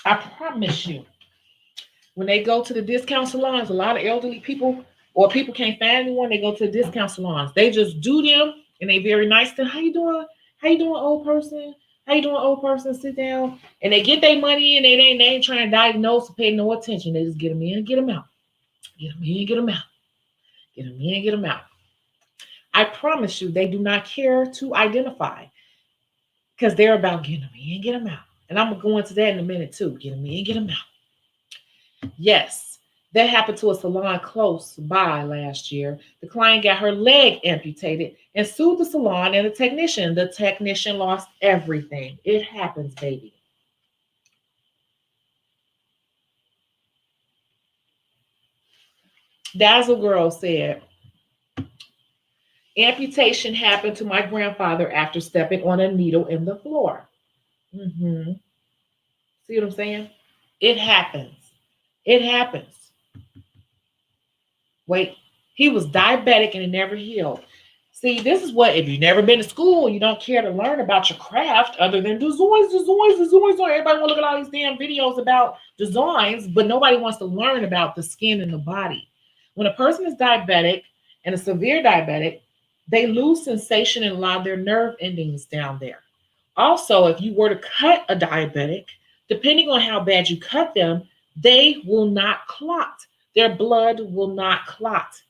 I promise you. When they go to the discount salons, a lot of elderly people or people can't find anyone, they go to the discount salons. They just do them and they very nice to them. How you doing? How you doing, old person? How you doing, old person? Sit down. And they get their money and they ain't trying to diagnose or pay no attention. They just get them in and get them out. Get them in and get them out. Get them in and get them out. I promise you, they do not care to identify because they're about getting them in and get them out. And I'm going to go into that in a minute too. Get them in and get them out. Yes, that happened to a salon close by last year. The client got her leg amputated and sued the salon and the technician. The technician lost everything. It happens, baby. Dazzle Girl said, amputation happened to my grandfather after stepping on a needle in the floor. Mm-hmm. See what I'm saying? It happens. It happens. Wait, he was diabetic and it never healed. See, this is what, if you've never been to school, you don't care to learn about your craft other than designs. Everybody want to look at all these damn videos about designs, but nobody wants to learn about the skin and the body. When a person is diabetic and a severe diabetic, they lose sensation in a lot of their nerve endings down there. Also, if you were to cut a diabetic, depending on how bad you cut them, they will not clot. Their blood will not clot.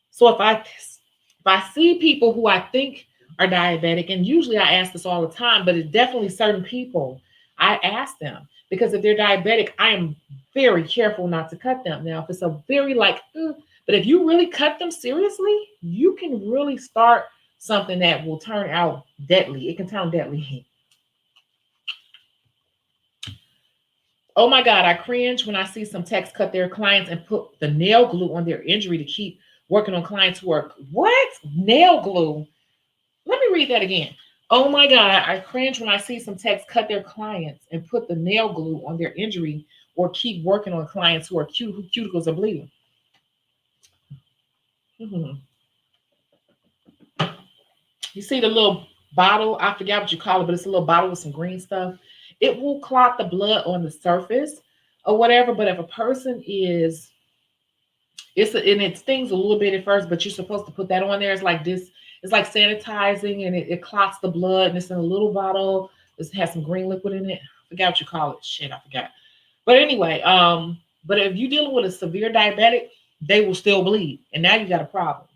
So if I see people who I think are diabetic, and usually I ask this all the time, but it's definitely certain people, I ask them because if they're diabetic, I am very careful not to cut them. Now, if it's a very but if you really cut them seriously, you can really start something that will turn out deadly. It can turn deadly. Oh my God, I cringe when I see some techs cut their clients and put the nail glue on their injury to keep working on clients who are, what? Nail glue? Let me read that again. Oh my God, I cringe when I see some techs cut their clients and put the nail glue on their injury or keep working on clients who cuticles are bleeding. Mm-hmm. You see the little bottle, I forgot what you call it, but it's a little bottle with some green stuff. It will clot the blood on the surface or whatever, but if a person is, and it stings a little bit at first, but you're supposed to put that on there. It's like this, it's like sanitizing and it clots the blood and it's in a little bottle. It has some green liquid in it. I forgot what you call it. Shit, I forgot. But anyway, but if you're dealing with a severe diabetic, they will still bleed. And now you got a problem.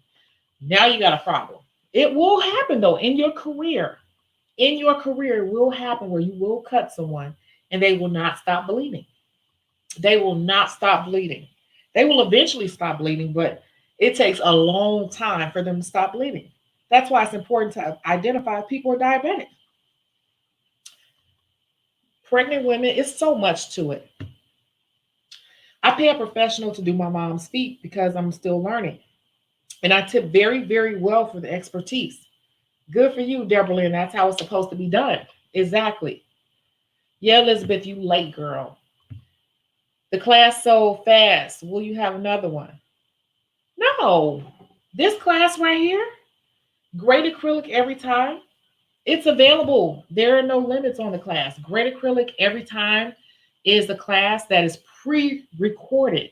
Now you got a problem. It will happen though in your career. In your career, it will happen where you will cut someone and they will not stop bleeding. They will not stop bleeding. They will eventually stop bleeding, but it takes a long time for them to stop bleeding. That's why it's important to identify if people are diabetic. Pregnant women, it's so much to it. I pay a professional to do my mom's feet because I'm still learning. And I tip very, very well for the expertise. Good for you, Deborah Lynn. That's how it's supposed to be done. Exactly. Yeah, Elizabeth, you late, girl. The class so fast. Will you have another one? No. This class right here, great acrylic every time. It's available. There are no limits on the class. Great acrylic every time is the class that is pre-recorded.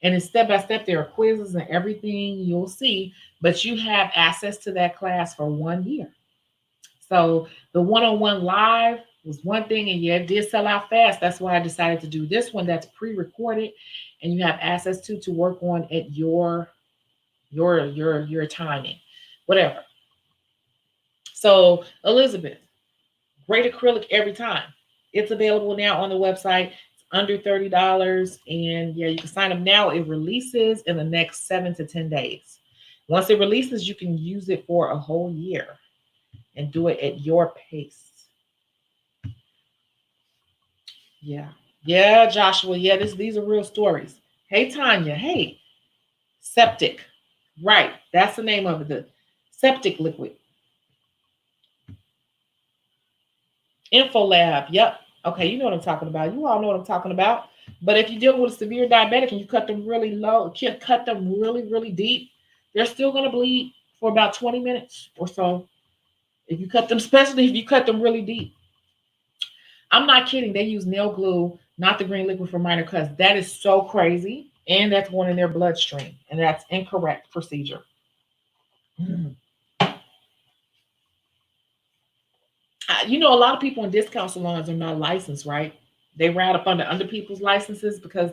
And it's step by step. There are quizzes and everything you'll see, but you have access to that class for 1 year. So the one-on-one live was one thing, and yeah, it did sell out fast. That's why I decided to do this one that's pre-recorded, and you have access to work on at your timing, whatever. So Elizabeth, great acrylic every time. It's available now on the website. It's under $30, and yeah, you can sign up now. It releases in the next 7 to 10 days. Once it releases, you can use it for a whole year and do it at your pace. Yeah. Yeah, Joshua. Yeah, these are real stories. Hey, Tanya. Hey, septic. Right. That's the name of it. The septic liquid. InfoLab. Yep. Okay, you know what I'm talking about. You all know what I'm talking about. But if you're dealing with a severe diabetic and you cut them really low, cut them really, really deep, they're still going to bleed for about 20 minutes or so. If you cut them, especially if you cut them really deep. I'm not kidding. They use nail glue, not the green liquid for minor cuts. That is so crazy. And that's going in their bloodstream. And that's incorrect procedure. Mm. You know, a lot of people in discount salons are not licensed, right? They route up under people's licenses because,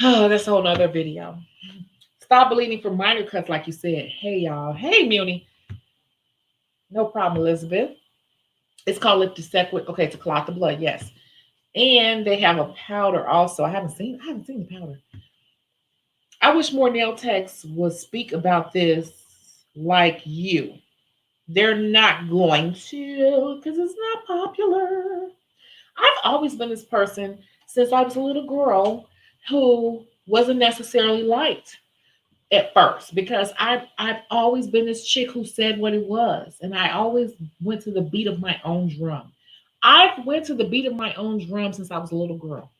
oh, that's a whole nother video. Stop bleeding from minor cuts, like you said. Hey, y'all. Hey, Muni. No problem, Elizabeth. It's called Liptosequic. Okay, to clot the blood, yes. And they have a powder also. I haven't seen the powder. I wish more nail techs would speak about this like you. They're not going to because it's not popular. I've always been this person since I was a little girl who wasn't necessarily liked at first because I've always been this chick who said what it was, and I always went to the beat of my own drum. I've went to the beat of my own drum since I was a little girl.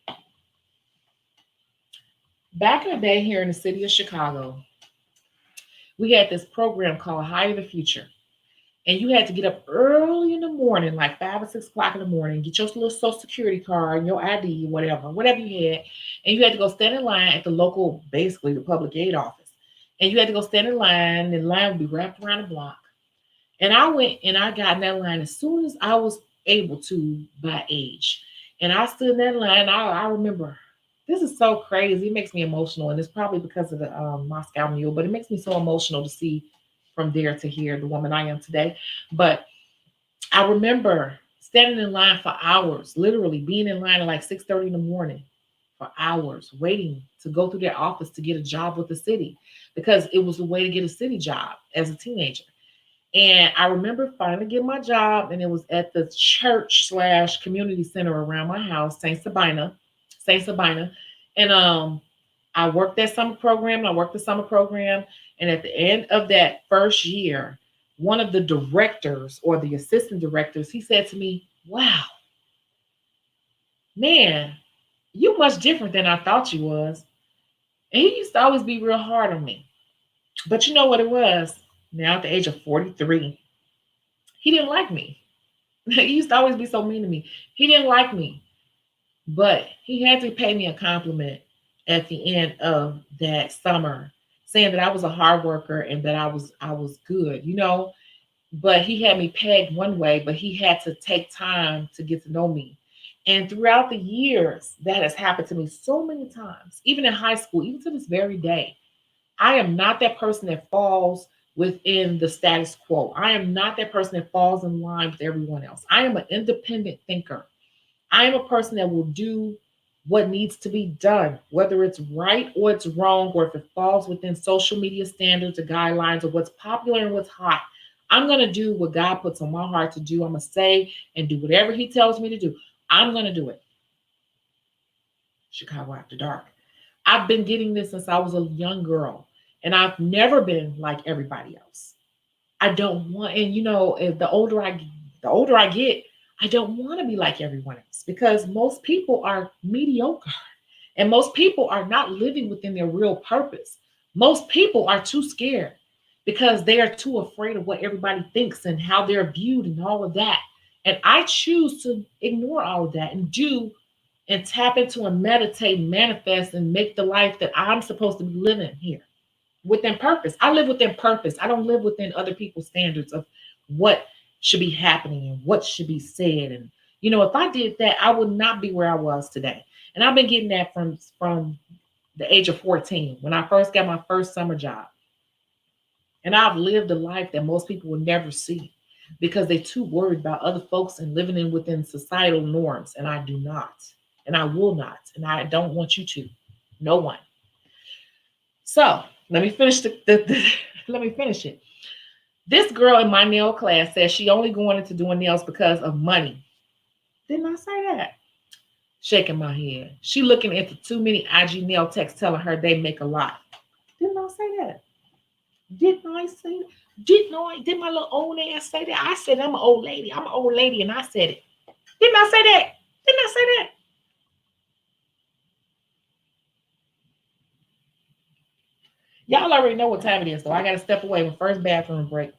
Back in the day here in the city of Chicago, we had this program called High to the Future. And you had to get up early in the morning, like 5 or 6 o'clock in the morning, get your little social security card, your ID, whatever you had. And you had to go stand in line at the local, basically the public aid office. And you had to go stand in line, and the line would be wrapped around the block. And I went and I got in that line as soon as I was able to by age. And I stood in that line. I remember this is so crazy. It makes me emotional. And it's probably because of the Moscow Mule, but it makes me so emotional to see from there to here the woman I am today. But I remember standing in line for hours, literally being in line at like 6:30 in the morning for hours, waiting to go through their office to get a job with the city because it was a way to get a city job as a teenager. And I remember finally getting my job, and it was at the church slash community center around my house, Saint Sabina. And I worked that summer program, and I worked the summer program. And at the end of that first year, one of the directors or the assistant directors, he said to me, "Wow, man, you much different than I thought you was." And he used to always be real hard on me. But you know what it was? Now at the age of 43, he didn't like me. He used to always be so mean to me. He didn't like me, but he had to pay me a compliment at the end of that summer, saying that I was a hard worker and that I was good, you know. But he had me pegged one way, but he had to take time to get to know me. And throughout the years, that has happened to me so many times, even in high school, even to this very day. I am not that person that falls within the status quo. I am not that person that falls in line with everyone else. I am an independent thinker. I am a person that will do what needs to be done, whether it's right or it's wrong, or if it falls within social media standards or guidelines or what's popular and what's hot. I'm going to do what God puts on my heart to do. I'm going to say and do whatever He tells me to do. I'm going to do it. Chicago After Dark. I've been getting this since I was a young girl, and I've never been like everybody else. I don't want, and you know, the older I get, I don't want to be like everyone else because most people are mediocre, and most people are not living within their real purpose. Most people are too scared because they are too afraid of what everybody thinks and how they're viewed and all of that. And I choose to ignore all of that and do and tap into and meditate, manifest, and make the life that I'm supposed to be living here within purpose. I live within purpose. I don't live within other people's standards of what should be happening and what should be said. And you know, if I did that, I would not be where I was today. And I've been getting that from the age of 14 when I first got my first summer job. And I've lived a life that most people will never see because they're too worried about other folks and living in within societal norms. And I do not. And I will not. And I don't want you to. No one. So let me finish let me finish it. This girl in my nail class says she only going into doing nails because of money. Didn't I say that? Shaking my head. She looking into too many IG nail techs telling her they make a lot. Didn't I say that? Didn't I say that? Did my little old ass say that? I said I'm an old lady. I'm an old lady, and I said it. Didn't I say that? Didn't I say that? Y'all already know what time it is, so I gotta step away. My first bathroom break.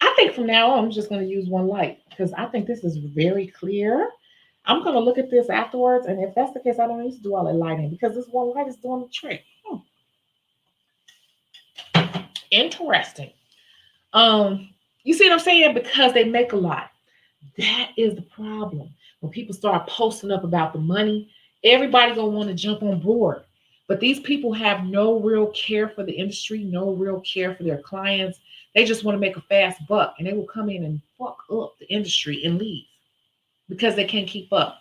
I think from now on, I'm just going to use one light because I think this is very clear. I'm going to look at this afterwards, and if that's the case, I don't need to do all that lighting because this one light is doing the trick. Interesting. Um, you see what I'm saying? Because they make a lot. That is the problem. When people start posting up about the money, everybody gonna want to jump on board. But these people have no real care for the industry, no real care for their clients. They just want to make a fast buck, and they will come in and fuck up the industry and leave because they can't keep up.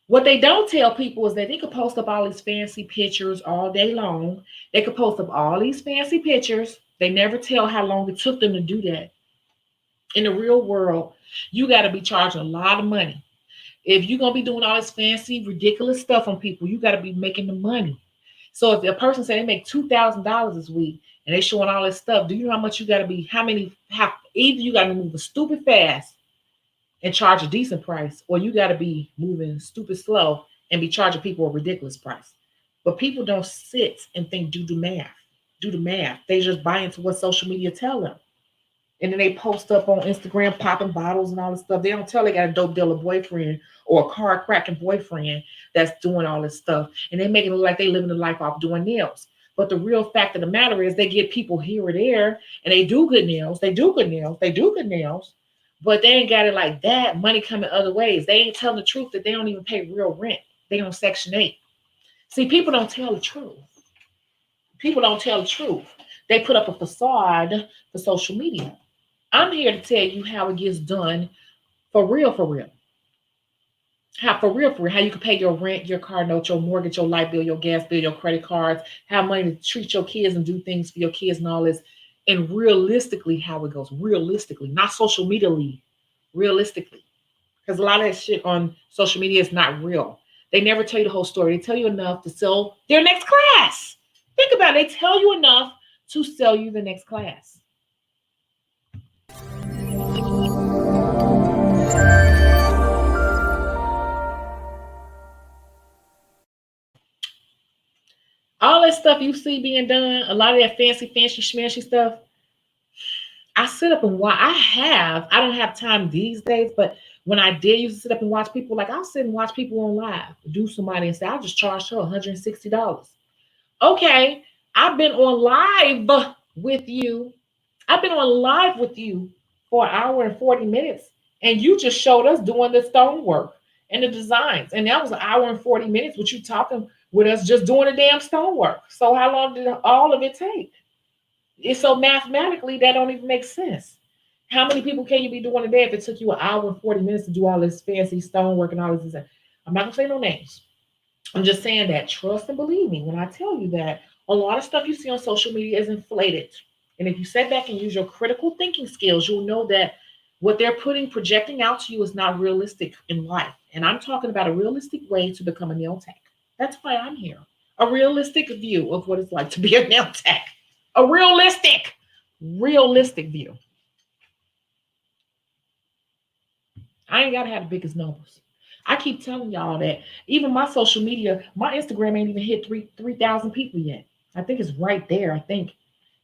What they don't tell people is that they could post up all these fancy pictures all day long. They could post up all these fancy pictures. They never tell how long it took them to do that. In the real world, you got to be charging a lot of money. If you're going to be doing all this fancy, ridiculous stuff on people, you got to be making the money. So if a person say they make $2,000 this week and they showing all this stuff, do you know how much you got to be? Either you got to move stupid fast and charge a decent price, or you got to be moving stupid slow and be charging people a ridiculous price. But people don't sit and think, do the math. Do the math. They just buy into what social media tell them. And then they post up on Instagram popping bottles and all this stuff. They don't tell they got a dope dealer boyfriend or a car cracking boyfriend that's doing all this stuff. And they make it look like they living the life off doing nails. But the real fact of the matter is they get people here or there and they do good nails. They do good nails. They do good nails. But they ain't got it like that. Money coming other ways. They ain't telling the truth that they don't even pay real rent. They on Section 8. See, people don't tell the truth. People don't tell the truth. They put up a facade for social media. I'm here to tell you how it gets done for real, for real. How for real, for real, how you can pay your rent, your car note, your mortgage, your light bill, your gas bill, your credit cards, have money to treat your kids and do things for your kids and all this. And realistically, how it goes. Realistically, not social media, realistically. Because a lot of that shit on social media is not real. They never tell you the whole story. They tell you enough to sell their next class. Think about it. They tell you enough to sell you the next class. All that stuff you see being done, a lot of that fancy, schmancy stuff, I sit up and watch. I don't have time these days, but when I did used to sit up and watch people, like I'll sit and watch people on live, do somebody and say, I'll just charge her $160. Okay, I've been on live with you. I've been on live with you for an hour and 40 minutes, and you just showed us doing the stonework and the designs. And that was an hour and 40 minutes with you talking with us just doing the damn stonework. So how long did all of it take? It's so mathematically that don't even make sense. How many people can you be doing a day if it took you an hour and 40 minutes to do all this fancy stonework and all this? I'm not gonna say no names. I'm just saying that trust and believe me when I tell you that a lot of stuff you see on social media is inflated. And if you sit back and use your critical thinking skills, you'll know that what they're projecting out to you is not realistic in life. And I'm talking about a realistic way to become a nail tech. That's why I'm here. A realistic view of what it's like to be a nail tech. A realistic view. I ain't gotta have the biggest numbers. I keep telling y'all that even my social media, my Instagram ain't even hit 3,000 people yet. I think it's right there. I think.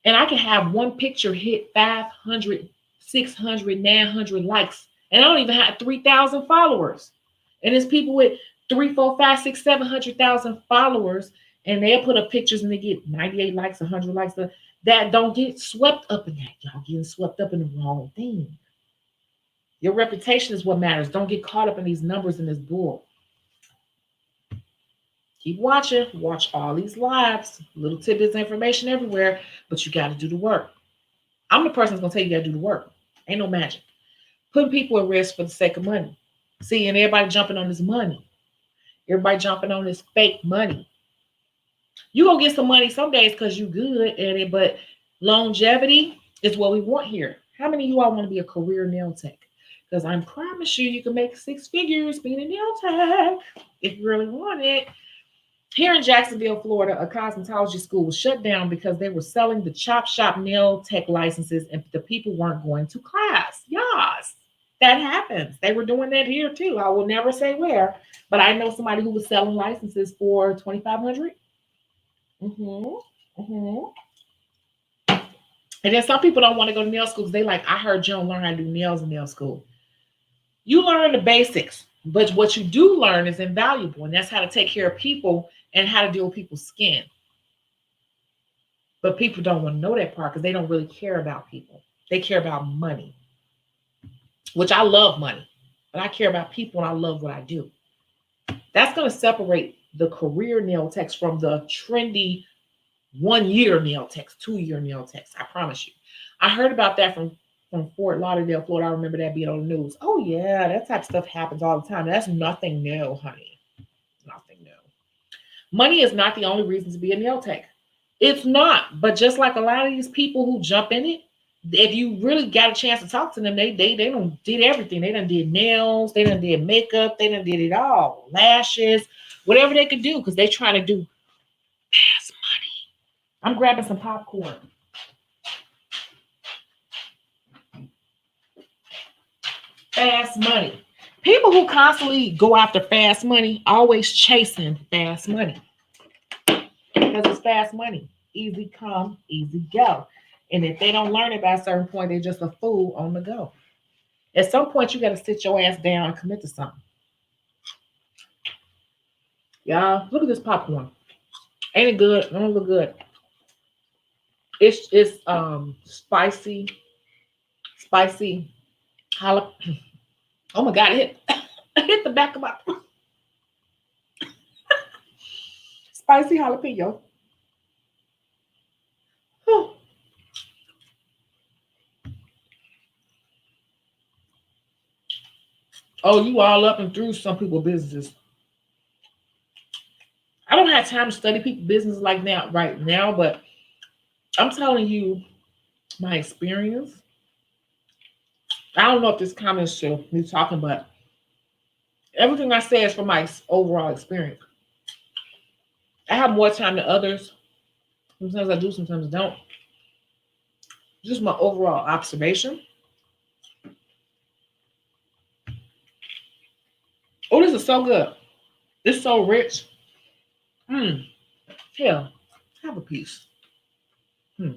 And I can have one picture hit 500, 600, 900 likes. And I don't even have 3,000 followers. And it's people with 3, 4, 5, 6, 700,000 followers. And they'll put up pictures and they get 98 likes, 100 likes. That don't get swept up in that. Y'all getting swept up in the wrong thing. Your reputation is what matters. Don't get caught up in these numbers and this bull. Keep watching. Watch all these lives. Little tidbits of information everywhere, but you got to do the work. I'm the person that's going to tell you got to do the work. Ain't no magic. Putting people at risk for the sake of money. See, and everybody jumping on this money. Everybody jumping on this fake money. You going to get some money some days because you good at it, but longevity is what we want here. How many of you all want to be a career nail tech? Because I promise you, you can make 6 figures being a nail tech if you really want it. Here in Jacksonville, Florida, a cosmetology school was shut down because they were selling the chop shop nail tech licenses and the people weren't going to class. Yes, that happens. They were doing that here too. I will never say where, but I know somebody who was selling licenses for $2,500. And then some people don't want to go to nail school because they like, I heard you don't learn how to do nails in nail school. You learn the basics, but what you do learn is invaluable, and that's how to take care of people and how to deal with people's skin. But people don't want to know that part because they don't really care about people. They care about money, which I love money, but I care about people and I love what I do. That's going to separate the career nail techs from the trendy 1 year nail techs, 2 year nail techs. I promise you. I heard about that from Fort Lauderdale, Florida. I remember that being on the news. Oh yeah, that type of stuff happens all the time. That's nothing new, honey. Nothing new. Money is not the only reason to be a nail tech. It's not. But just like a lot of these people who jump in it, if you really got a chance to talk to them, they done did everything. They done did nails, they done did makeup, they done did it all. Lashes, whatever they could do, because they trying to do fast money. I'm grabbing some popcorn. Fast money. People who constantly go after fast money always chasing fast money. Because it's fast money. Easy come, easy go. And if they don't learn it by a certain point, they're just a fool on the go. At some point, you got to sit your ass down and commit to something. Y'all, look at this popcorn. Ain't it good? It don't look good. It's spicy jalapeno. Oh my God, it hit the back of my spicy jalapeno. Whew. Oh, you all up and through some people's businesses. I don't have time to study people's business like now, right now, but I'm telling you my experience. I don't know if this comment is true, me talking, but everything I say is from my overall experience. I have more time than others. Sometimes I do, sometimes I don't. Just my overall observation. Oh, this is so good. It's so rich. Mmm. Here, have a piece. Hmm.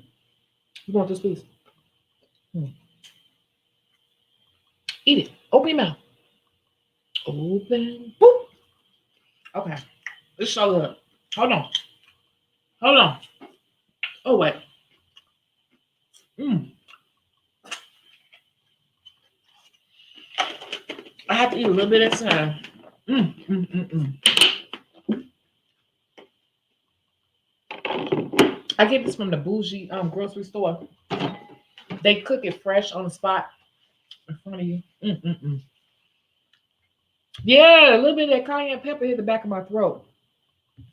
You want this piece? Hmm. Eat it. Open your mouth. Open. Boop. Okay. It's so good. Hold on. Hold on. Oh, wait. Mmm. I have to eat a little bit at a time. Mmm. Mmm. Mmm. Mmm. I get this from the bougie grocery store. They cook it fresh on the spot in front of you. Mm, mm, mm. Yeah, a little bit of that cayenne pepper hit the back of my throat.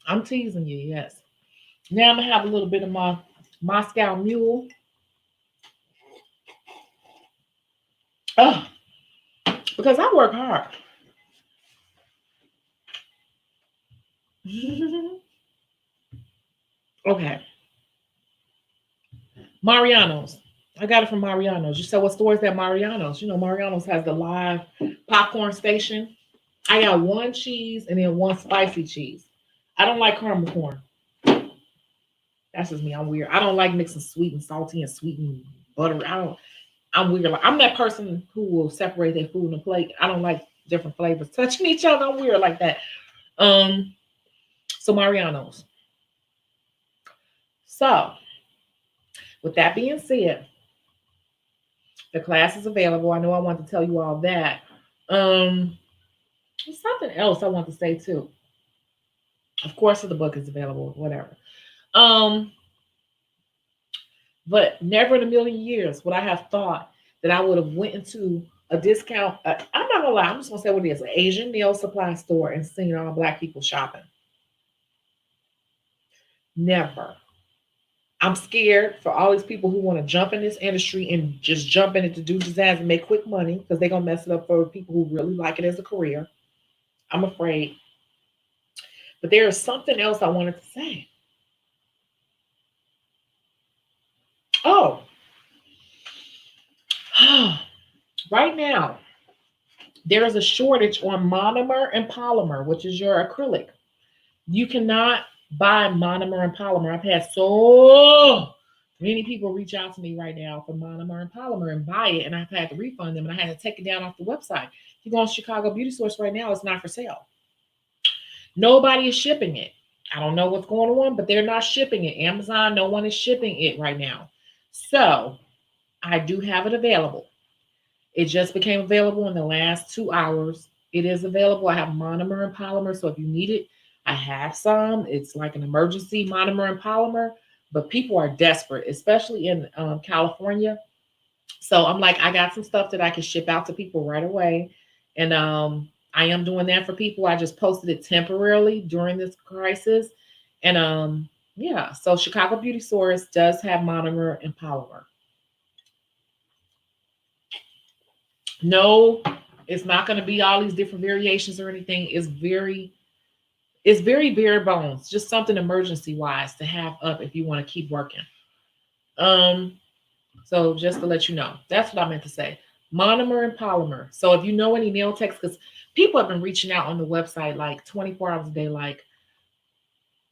I'm teasing you, yes. Now I'm gonna have a little bit of my Moscow Mule. Oh, because I work hard. Okay. Mariano's. I got it from Mariano's. You said, what store is that Mariano's? You know, Mariano's has the live popcorn station. I got one cheese and then one spicy cheese. I don't like caramel corn. That's just me. I'm weird. I don't like mixing sweet and salty and sweet and butter. I'm weird. Like, I'm that person who will separate their food in a plate. I don't like different flavors touching each other. I'm weird like that. Um, so Mariano's. So, with that being said, the class is available. I know I want to tell you all that. There's something else I want to say too. Of course, the book is available, whatever. Um, but never in a million years would I have thought that I would have went into a discount. I'm not gonna lie. I'm just gonna say what it is: an Asian nail supply store and seen all Black people shopping. Never. I'm scared for all these people who want to jump in this industry and just jump in it to do designs and make quick money because they're gonna mess it up for people who really like it as a career. I'm afraid. But there is something else I wanted to say. Oh, right now, there is a shortage on monomer and polymer, which is your acrylic. You cannot buy monomer and polymer. I've had so Many people reach out to me right now for monomer and polymer and buy it, and I've had to refund them, and I had to take it down off the website. If you go on Chicago Beauty Source right now, it's not for sale. Nobody is shipping it. I don't know what's going on, but they're not shipping it. Amazon, no one is shipping it right now. So I do have it available. It just became available in the last 2 hours. It is available. I have monomer and polymer. So if you need it, I have some. It's like an emergency monomer and polymer, but people are desperate, especially in California. So I'm like, I got some stuff that I can ship out to people right away. And I am doing that for people. I just posted it temporarily during this crisis. And yeah, so Chicago Beauty Source does have monomer and polymer. No, it's not going to be all these different variations or anything. It's very bare bones, just something emergency wise to have up if you want to keep working. Um, so just to let you know, that's what I meant to say. Monomer and polymer. So if you know any nail techs, because people have been reaching out on the website like 24 hours a day, like,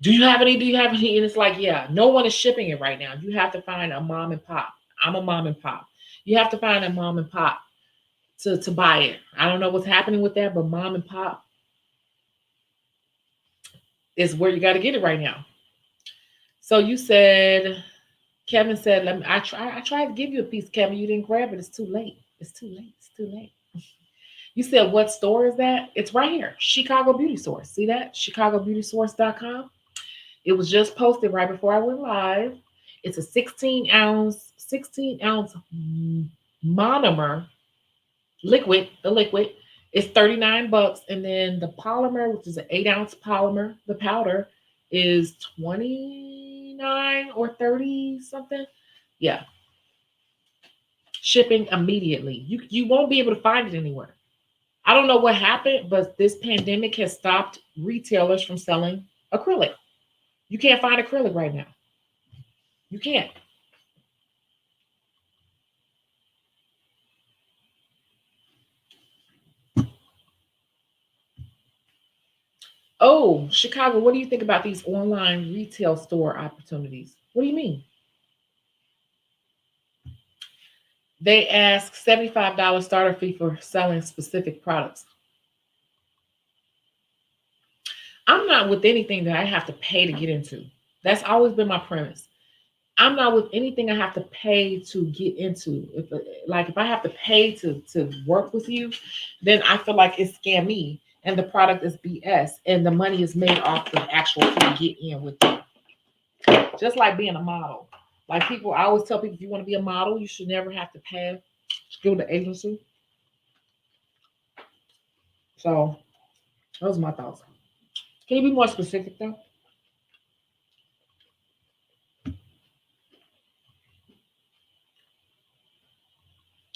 do you have any? Do you have any? And it's like, yeah, no one is shipping it right now. You have to find a mom and pop. I'm a mom and pop. You have to find a mom and pop to buy it. I don't know what's happening with that, but mom and pop is where you got to get it right now. So you said, Kevin said, let me, I tried to give you a piece, Kevin. You didn't grab it. It's too late. It's too late. It's too late. You said, what store is that? It's right here. Chicago Beauty Source. See that? ChicagoBeautySource.com. It was just posted right before I went live. It's a 16 ounce monomer liquid. The liquid is $39. And then the polymer, which is an 8 ounce polymer, the powder is 29 or 30 something. Yeah. Shipping immediately. You won't be able to find it anywhere. I don't know what happened, but this pandemic has stopped retailers from selling acrylic. You can't find acrylic right now. You can't. Oh, Chicago, what do you think about these online retail store opportunities? What do you mean? They ask $75 starter fee for selling specific products. I'm not with anything that I have to pay to get into. That's always been my premise. I'm not with anything I have to pay to get into. If I have to pay to work with you, then I feel like it's scam me and the product is BS and the money is made off the actual fee to get in with you. Just like being a model. Like people, I always tell people if you want to be a model, you should never have to pay to go to agency. So those are my thoughts. Can you be more specific though?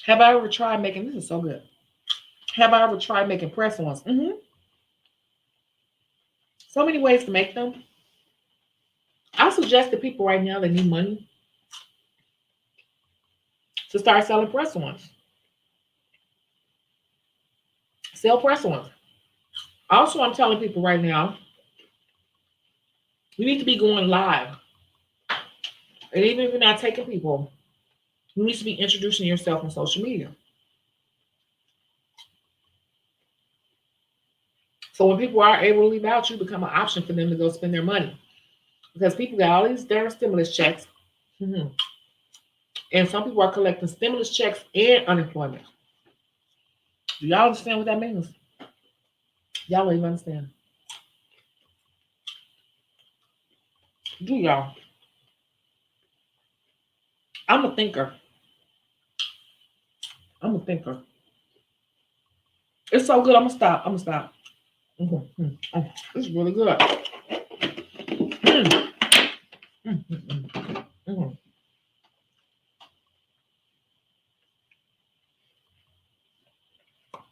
Have I ever tried making this is so good. Have I ever tried making press ons? So many ways to make them. I suggest to people right now that need money to start selling press ons. Sell press ons. Also, I'm telling people right now, you need to be going live. And even if you're not taking people, you need to be introducing yourself on social media. So when people are able to leave out, you become an option for them to go spend their money. Because people got all these damn stimulus checks. And some people are collecting stimulus checks and unemployment. Do y'all understand what that means? Y'all don't even understand. Do y'all? I'm a thinker. I'm a thinker. It's so good. I'm gonna stop. I'm gonna stop. It's really good. Mm, mm, mm, mm, mm.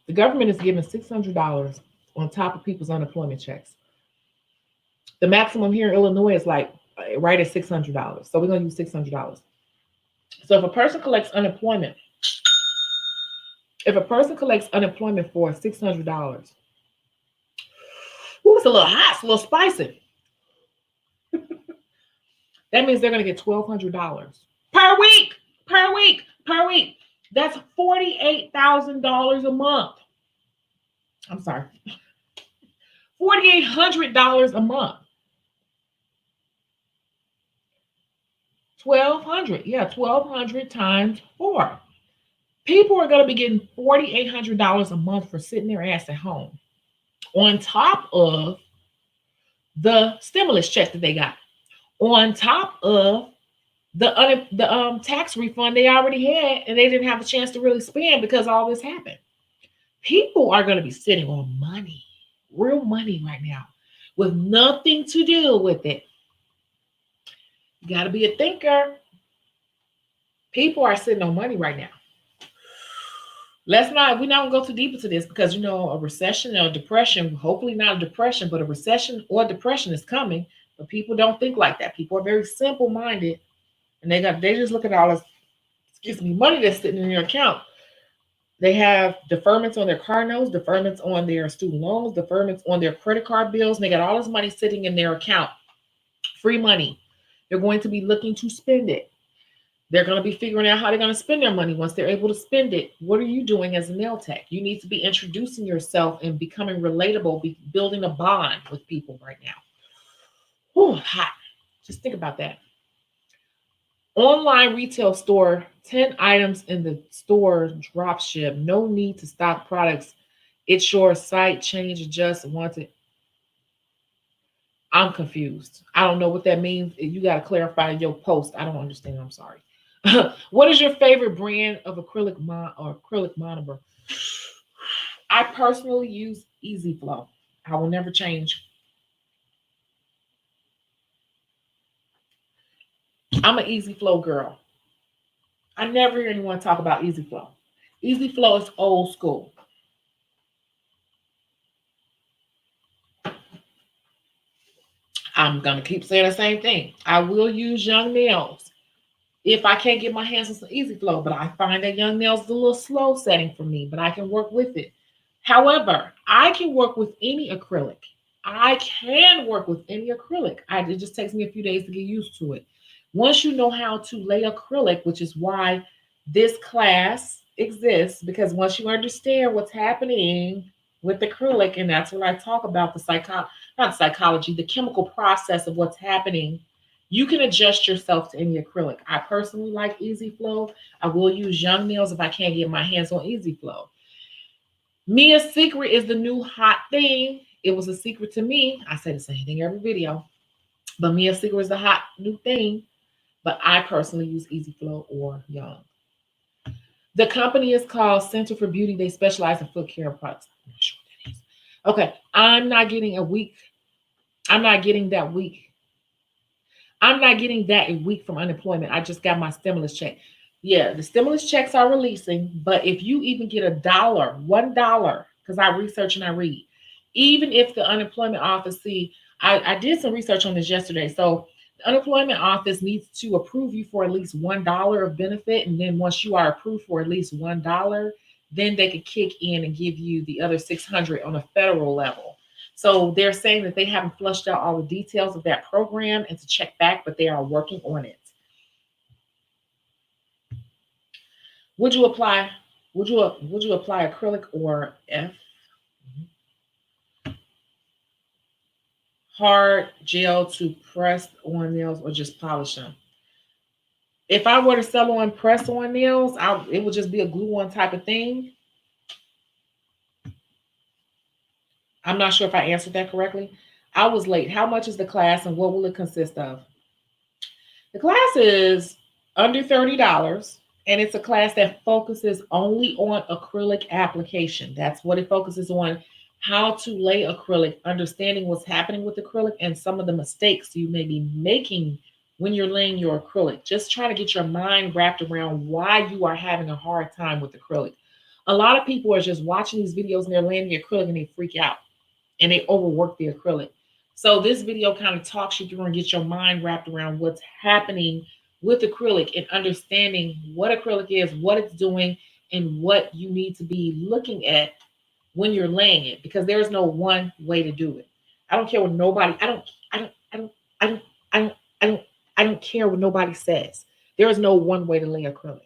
The government is giving $600 on top of people's unemployment checks. The maximum here in Illinois is like right at $600. So we're gonna use $600. So if a person collects unemployment for $600, ooh, it's a little hot, it's a little spicy. That means they're gonna get $1,200. per week, per week, per week. That's $48,000 a month. I'm sorry, $4,800 a month. 1,200, yeah, 1,200 times four. People are going to be getting $4,800 a month for sitting their ass at home, on top of the stimulus check that they got, on top of the tax refund they already had, and they didn't have a chance to really spend because all this happened. People are going to be sitting on money, real money right now, with nothing to do with it. You got to be a thinker. People are sitting on money right now. We're not gonna go too deep into this because a recession or a depression, hopefully not a depression, but a recession or depression is coming. But people don't think like that. People are very simple minded, and they just look at all this money that's sitting in their account. They have deferments on their car notes, deferments on their student loans, deferments on their credit card bills, and they got all this money sitting in their account. Free money. They're going to be looking to spend it. They're going to be figuring out how they're going to spend their money once they're able to spend it. What are you doing as a nail tech? You need to be introducing yourself and becoming relatable, building a bond with people right now. Whew, hot. Just think about that. Online retail store, 10 items in the store, drop ship. No need to stock products. It's your site, change, adjust, wanted. I'm confused. I don't know what that means. You got to clarify your post. I don't understand. I'm sorry. What is your favorite brand of acrylic monomer? I personally use Easy Flow. I will never change. I'm an Easy Flow girl. I never hear anyone talk about Easy Flow. Easy Flow is old school. I'm going to keep saying the same thing. I will use Young Nails if I can't get my hands on some Easy Flow, but I find that Young Nails is a little slow setting for me, but I can work with it. However, I can work with any acrylic. It just takes me a few days to get used to it. Once you know how to lay acrylic, which is why this class exists, because once you understand what's happening with acrylic, and that's what I talk about, the chemical process of what's happening, you can adjust yourself to any acrylic. I personally like Easy Flow. I will use Young Nails if I can't get my hands on Easy Flow. Mia's Secret is the new hot thing. It was a secret to me. I say the same thing every video. But Mia's Secret is the hot new thing. But I personally use Easy Flow or Young. The company is called Center for Beauty. They specialize in foot care products. I'm not sure what that is. Okay, I'm not getting a week. I'm not getting that week. I'm not getting that a week from unemployment. I just got my stimulus check. Yeah, the stimulus checks are releasing, but if you even get $1, because I research and I read, even if the unemployment office, I did some research on this yesterday. So the unemployment office needs to approve you for at least $1 of benefit. And then once you are approved for at least $1, then they can kick in and give you the other 600 on a federal level. So they're saying that they haven't flushed out all the details of that program and to check back, but they are working on it. Would you apply? Would you apply acrylic or hard gel to press on nails or just polish them? If I were to sell on press on nails, it would just be a glue on type of thing. I'm not sure if I answered that correctly. I was late. How much is the class and what will it consist of? The class is under $30, and it's a class that focuses only on acrylic application. That's what it focuses on, how to lay acrylic, understanding what's happening with acrylic and some of the mistakes you may be making when you're laying your acrylic. Just try to get your mind wrapped around why you are having a hard time with acrylic. A lot of people are just watching these videos and they're laying the acrylic and they freak out and they overwork the acrylic. So this video kind of talks you through and gets your mind wrapped around what's happening with acrylic and understanding what acrylic is, what it's doing, and what you need to be looking at when you're laying it, because there's no one way to do it. I don't care what nobody, I don't care what nobody says. There is no one way to lay acrylic.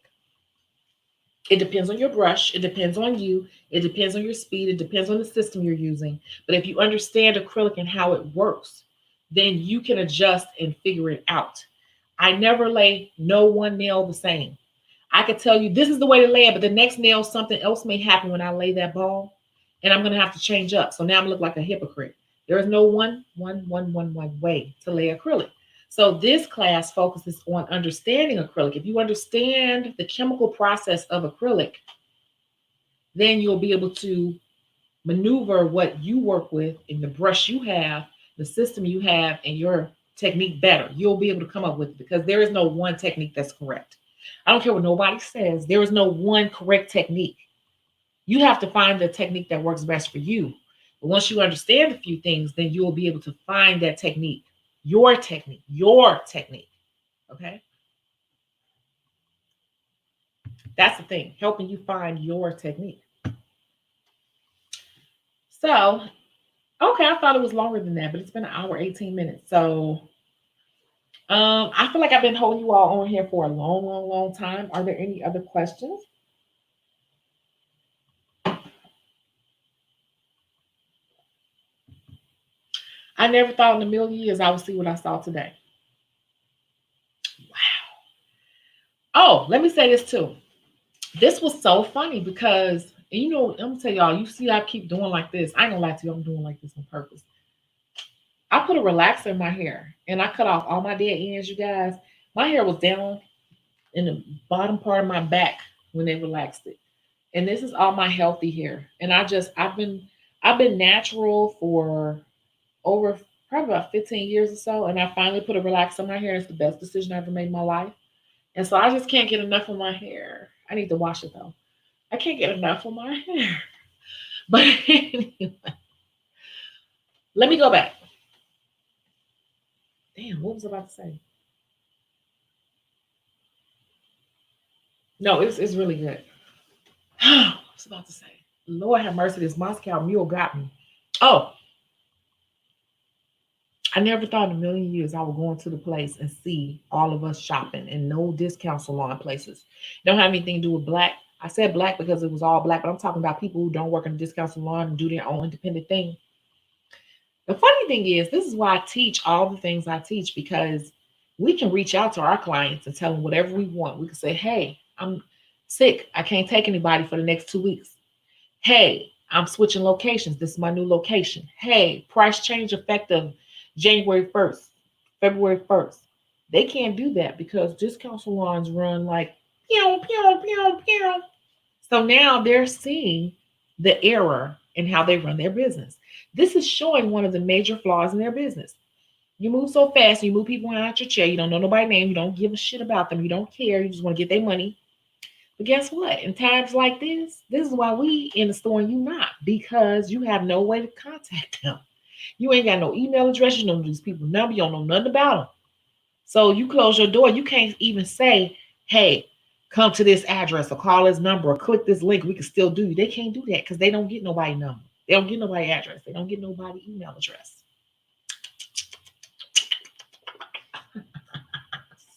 It depends on your brush. It depends on you. It depends on your speed. It depends on the system you're using. But if you understand acrylic and how it works, then you can adjust and figure it out. I never lay no one nail the same. I could tell you this is the way to lay it, but the next nail, something else may happen when I lay that ball, and I'm gonna have to change up. So now I'm look like a hypocrite. There is no one way to lay acrylic. So this class focuses on understanding acrylic. If you understand the chemical process of acrylic, then you'll be able to maneuver what you work with in the brush you have, the system you have, and your technique better. You'll be able to come up with it because there is no one technique that's correct. I don't care what nobody says. There is no one correct technique. You have to find the technique that works best for you. But once you understand a few things, then you'll be able to find that technique, your technique, your technique. Okay. That's the thing, helping you find your technique. So, okay, I thought it was longer than that, but it's been an hour, 18 minutes. So, I feel like I've been holding you all on here for a long time. Are there any other questions? I never thought in a million years I would see what I saw today. Wow. Oh, let me say this too. This was so funny because, and you know, I'm gonna tell y'all, you see, I keep doing like this. I ain't gonna lie to you, I'm doing like this on purpose. I put a relaxer in my hair and I cut off all my dead ends, you guys. My hair was down in the bottom part of my back when they relaxed it. And this is all my healthy hair. And I've been natural for over probably about 15 years or so. And I finally put a relaxer in my hair. It's the best decision I ever made in my life. And so I just can't get enough of my hair. I need to wash it though. I can't get enough of my hair. But anyway, let me go back. Damn, what was I about to say? No, it's really good. I was about to say, Lord have mercy, this Moscow mule got me. Oh, I never thought in a million years I would go into the place and see all of us shopping and no discount salon places. Don't have anything to do with black. I said black because it was all black, but I'm talking about people who don't work in a discount salon and do their own independent thing. The funny thing is, this is why I teach all the things I teach because we can reach out to our clients and tell them whatever we want. We can say, hey, I'm sick. I can't take anybody for the next 2 weeks. Hey, I'm switching locations. This is my new location. Hey, price change effective January 1st, February 1st. They can't do that because discount salons run like pew, pew, pew, pew. So now they're seeing the error in how they run their business. This is showing one of the major flaws in their business. You move so fast, you move people out your chair, you don't know nobody's name, you don't give a shit about them, you don't care, you just want to get their money. But guess what? In times like this is why we in the store and you not, because you have no way to contact them. You ain't got no email address, you don't know these people number, you don't know nothing about them. So you close your door, you can't even say, hey, come to this address or call this number or click this link. We can still do. They can't do that because they don't get nobody number. They don't get nobody address. They don't get nobody email address.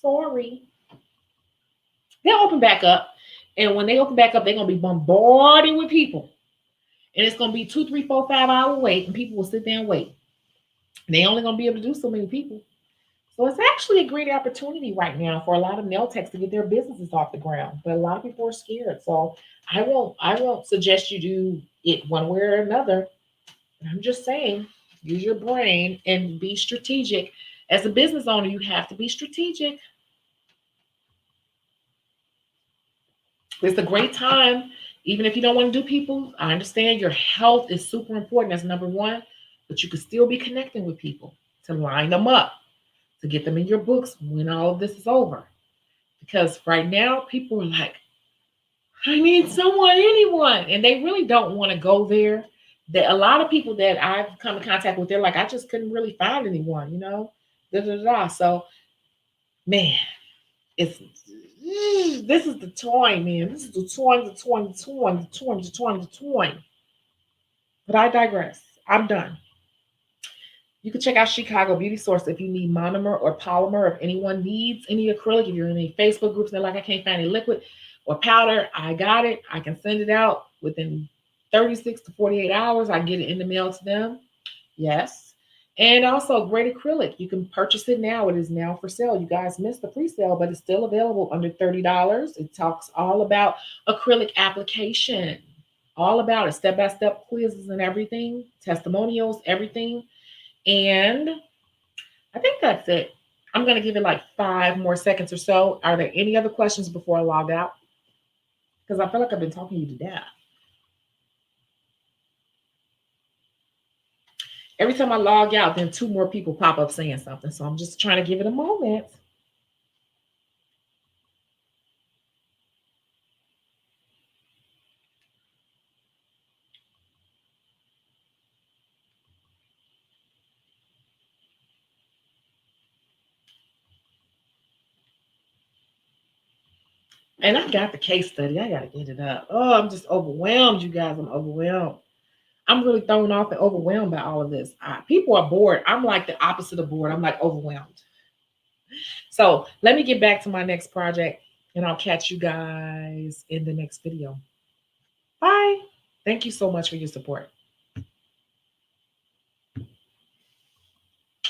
Sorry. They'll open back up. And when they open back up, they're gonna be bombarded with people. And it's gonna be 2, 3, 4, 5 hour wait, and people will sit there and wait. And they only gonna be able to do so many people. So it's actually a great opportunity right now for a lot of nail techs to get their businesses off the ground. But a lot of people are scared. So I won't suggest you do it one way or another. I'm just saying, use your brain and be strategic. As a business owner, you have to be strategic. It's a great time. Even if you don't want to do people, I understand your health is super important. That's number one. But you can still be connecting with people to line them up, to get them in your books when all of this is over. Because right now, people are like, I need someone, anyone. And they really don't want to go there. That a lot of people that I've come in contact with, they're like, I just couldn't really find anyone, you know? Da, da, da. So, man, it's this is the toy, man. This is the toy, the toy, the toy, the toy, the toy, the toy. But I digress. I'm done. You can check out Chicago Beauty Source if you need monomer or polymer. If anyone needs any acrylic, if you're in any Facebook groups and they're like, I can't find any liquid or powder, I got it. I can send it out within 36 to 48 hours. I get it in the mail to them. Yes. And also great acrylic. You can purchase it now. It is now for sale. You guys missed the pre-sale, but it's still available under $30. It talks all about acrylic application, all about it, step-by-step quizzes and everything, testimonials, everything. And I think that's it. I'm going to give it like 5 more seconds or so. Are there any other questions before I log out? Because I feel like I've been talking you to death. Every time I log out, then 2 more people pop up saying something. So I'm just trying to give it a moment. And I got the case study. I got to get it up. Oh, I'm just overwhelmed, you guys. I'm overwhelmed. I'm really thrown off and overwhelmed by all of this. People are bored. I'm like the opposite of bored. I'm like overwhelmed. So let me get back to my next project and I'll catch you guys in the next video. Bye. Thank you so much for your support.